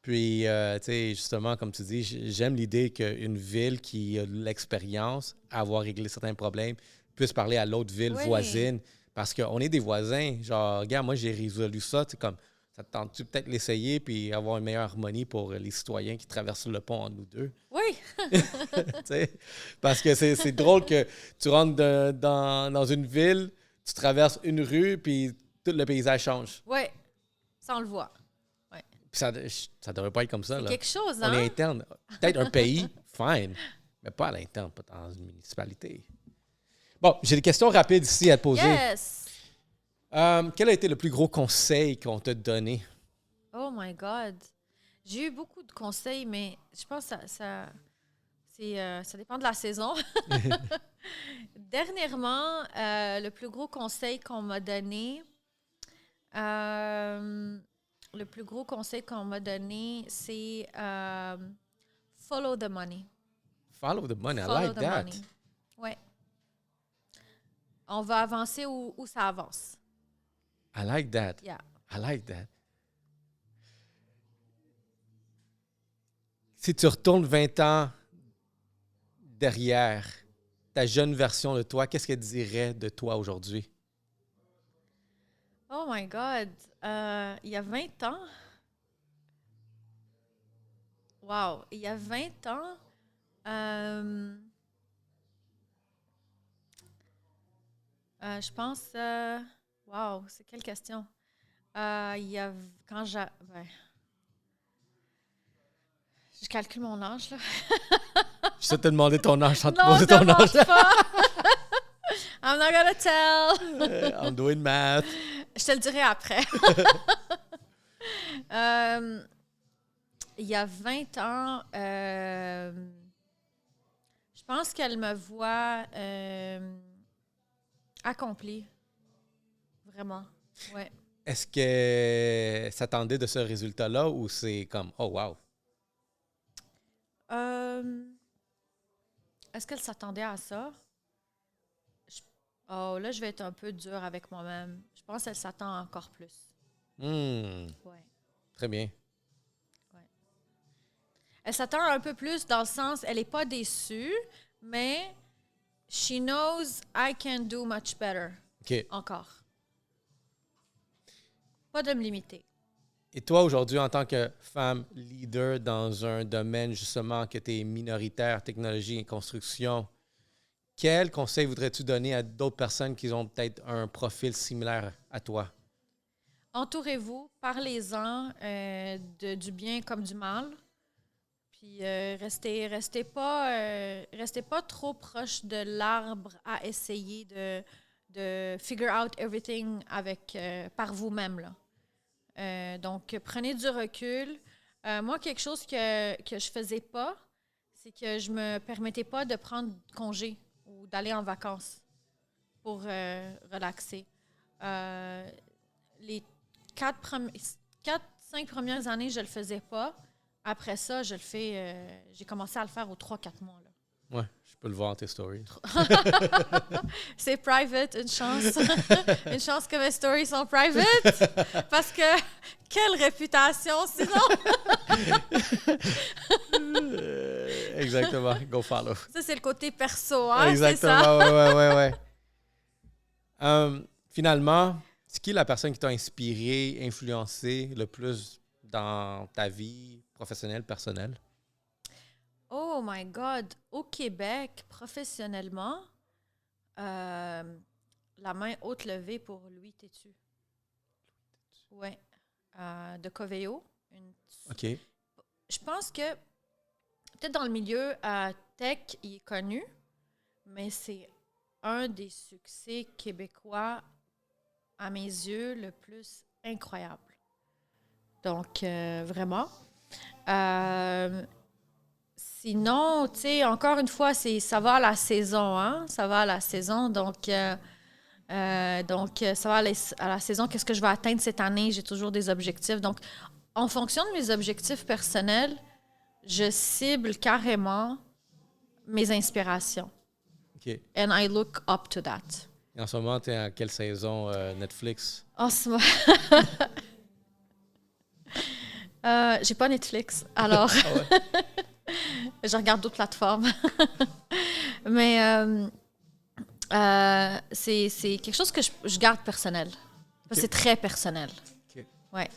[SPEAKER 1] Puis, tu sais, justement, comme tu dis, j'aime l'idée qu'une ville qui a de l'expérience à avoir réglé certains problèmes puisse parler à l'autre ville voisine. Parce qu'on est des voisins. Genre, regarde, moi, j'ai résolu ça. Tu sais, comme, ça te tente-tu peut-être l'essayer puis avoir une meilleure harmonie pour les citoyens qui traversent le pont entre nous deux?
[SPEAKER 2] Oui.
[SPEAKER 1] Parce que c'est drôle que tu rentres dans une ville, tu traverses une rue, puis tout le paysage change.
[SPEAKER 2] Oui, ça on le voit. Ouais.
[SPEAKER 1] Puis ça devrait pas être comme ça.
[SPEAKER 2] C'est
[SPEAKER 1] là.
[SPEAKER 2] quelque chose, hein?
[SPEAKER 1] On est interne. Peut-être un pays, fine, mais pas à l'interne, pas dans une municipalité. Bon, j'ai des questions rapides ici à te poser.
[SPEAKER 2] Yes!
[SPEAKER 1] Quel a été le plus gros conseil qu'on t'a donné?
[SPEAKER 2] Oh my God! J'ai eu beaucoup de conseils, mais je pense que ça dépend de la saison. Dernièrement, le plus gros conseil qu'on m'a donné, c'est follow the money.
[SPEAKER 1] Follow the money, I
[SPEAKER 2] Follow
[SPEAKER 1] like
[SPEAKER 2] the
[SPEAKER 1] that.
[SPEAKER 2] money. Oui. On va avancer où ça avance.
[SPEAKER 1] I like that.
[SPEAKER 2] Yeah.
[SPEAKER 1] I like that. Si tu retournes 20 ans derrière ta jeune version de toi, qu'est-ce qu'elle dirait de toi aujourd'hui?
[SPEAKER 2] Oh my God! Il y a 20 ans? Wow! Il y a 20 ans, je pense... wow! C'est quelle question? Je calcule mon âge, là.
[SPEAKER 1] Je sais te demander ton âge sans te
[SPEAKER 2] Non,
[SPEAKER 1] poser ton
[SPEAKER 2] demande
[SPEAKER 1] âge.
[SPEAKER 2] pas! I'm not gonna tell!
[SPEAKER 1] I'm doing math.
[SPEAKER 2] Je te le dirai après. Il y a 20 ans, je pense qu'elle me voit accomplie. Vraiment. Ouais.
[SPEAKER 1] Est-ce que s'attendait de ce résultat-là ou c'est comme « Oh, wow! »
[SPEAKER 2] Est-ce qu'elle s'attendait à ça? Là, je vais être un peu dure avec moi-même. Je pense qu'elle s'attend encore plus.
[SPEAKER 1] Ouais. Très bien.
[SPEAKER 2] Ouais. Elle s'attend un peu plus dans le sens, elle n'est pas déçue, mais she knows I can do much better.
[SPEAKER 1] OK.
[SPEAKER 2] Encore. Pas de me limiter.
[SPEAKER 1] Et toi, aujourd'hui, en tant que femme leader dans un domaine, justement, que tu es minoritaire, technologie et construction, quel conseil voudrais-tu donner à d'autres personnes qui ont peut-être un profil similaire à toi?
[SPEAKER 2] Entourez-vous, parlez-en du bien comme du mal. Puis restez pas trop proche de l'arbre à essayer de de figure out everything par vous-même. Là. Donc, prenez du recul. Moi, quelque chose que je faisais pas, c'est que je me permettais pas de prendre congé ou d'aller en vacances pour relaxer. Les 4-5 premières années, je le faisais pas. Après ça, je le fais. J'ai commencé à le faire aux 3-4 mois. Là.
[SPEAKER 1] Ouais, je peux le voir dans tes stories.
[SPEAKER 2] C'est private, une chance. Une chance que mes stories sont private. Parce que, quelle réputation, sinon!
[SPEAKER 1] Exactement, go follow.
[SPEAKER 2] Ça, c'est le côté perso, hein?
[SPEAKER 1] Exactement,
[SPEAKER 2] c'est ça?
[SPEAKER 1] ouais. Finalement, c'est qui la personne qui t'a inspiré, influencé le plus dans ta vie professionnelle, personnelle?
[SPEAKER 2] Oh my God! Au Québec, professionnellement, la main haute levée pour Louis Tétu. Oui. De Coveo.
[SPEAKER 1] OK.
[SPEAKER 2] Je pense que, peut-être dans le milieu tech, il est connu, mais c'est un des succès québécois, à mes yeux, le plus incroyable. Donc, vraiment. Sinon, tu sais, encore une fois, ça va à la saison, hein? Ça va à la saison. Donc, ça va à la saison. Qu'est-ce que je vais atteindre cette année? J'ai toujours des objectifs. Donc, en fonction de mes objectifs personnels, je cible carrément mes inspirations.
[SPEAKER 1] OK.
[SPEAKER 2] And I look up to that.
[SPEAKER 1] Et en ce moment, tu es en quelle saison Netflix?
[SPEAKER 2] En ce moment... j'ai pas Netflix, alors... Je regarde d'autres plateformes. Mais c'est quelque chose que je garde personnel. Okay. C'est très personnel.
[SPEAKER 1] Okay.
[SPEAKER 2] Ouais.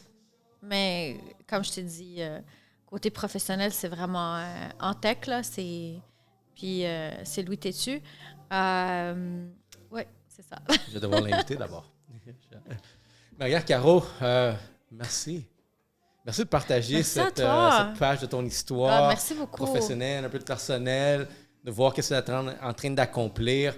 [SPEAKER 2] Mais comme je t'ai dit, côté professionnel, c'est vraiment en tech, là. Puis c'est Louis Tétu. Oui, c'est ça.
[SPEAKER 1] Je vais devoir l'inviter d'abord. Marie-Pierre Caro, merci. Merci de partager cette page de ton histoire professionnelle, un peu de personnel, de voir ce que tu es en train d'accomplir.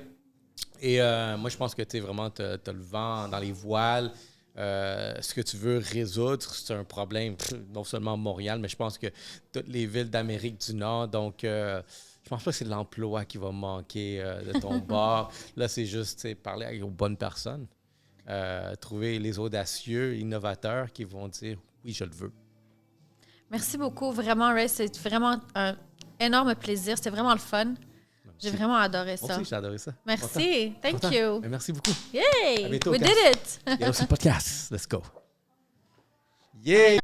[SPEAKER 1] Et moi, je pense que tu as le vent dans les voiles. Ce que tu veux résoudre, c'est un problème, non seulement à Montréal, mais je pense que toutes les villes d'Amérique du Nord. Donc, je pense pas que c'est l'emploi qui va manquer de ton bord. Là, c'est juste parler aux bonnes personnes. Trouver les audacieux, innovateurs qui vont dire « oui, je le veux ».
[SPEAKER 2] Merci beaucoup. Vraiment, Ray, c'est vraiment un énorme plaisir. C'était vraiment le fun. J'ai vraiment adoré ça.
[SPEAKER 1] Moi aussi, j'ai adoré ça.
[SPEAKER 2] Merci. Thank you.
[SPEAKER 1] Mais merci beaucoup.
[SPEAKER 2] Yay!
[SPEAKER 1] À bientôt,
[SPEAKER 2] We did it!
[SPEAKER 1] Il y a aussi le podcast. Let's go. Yay!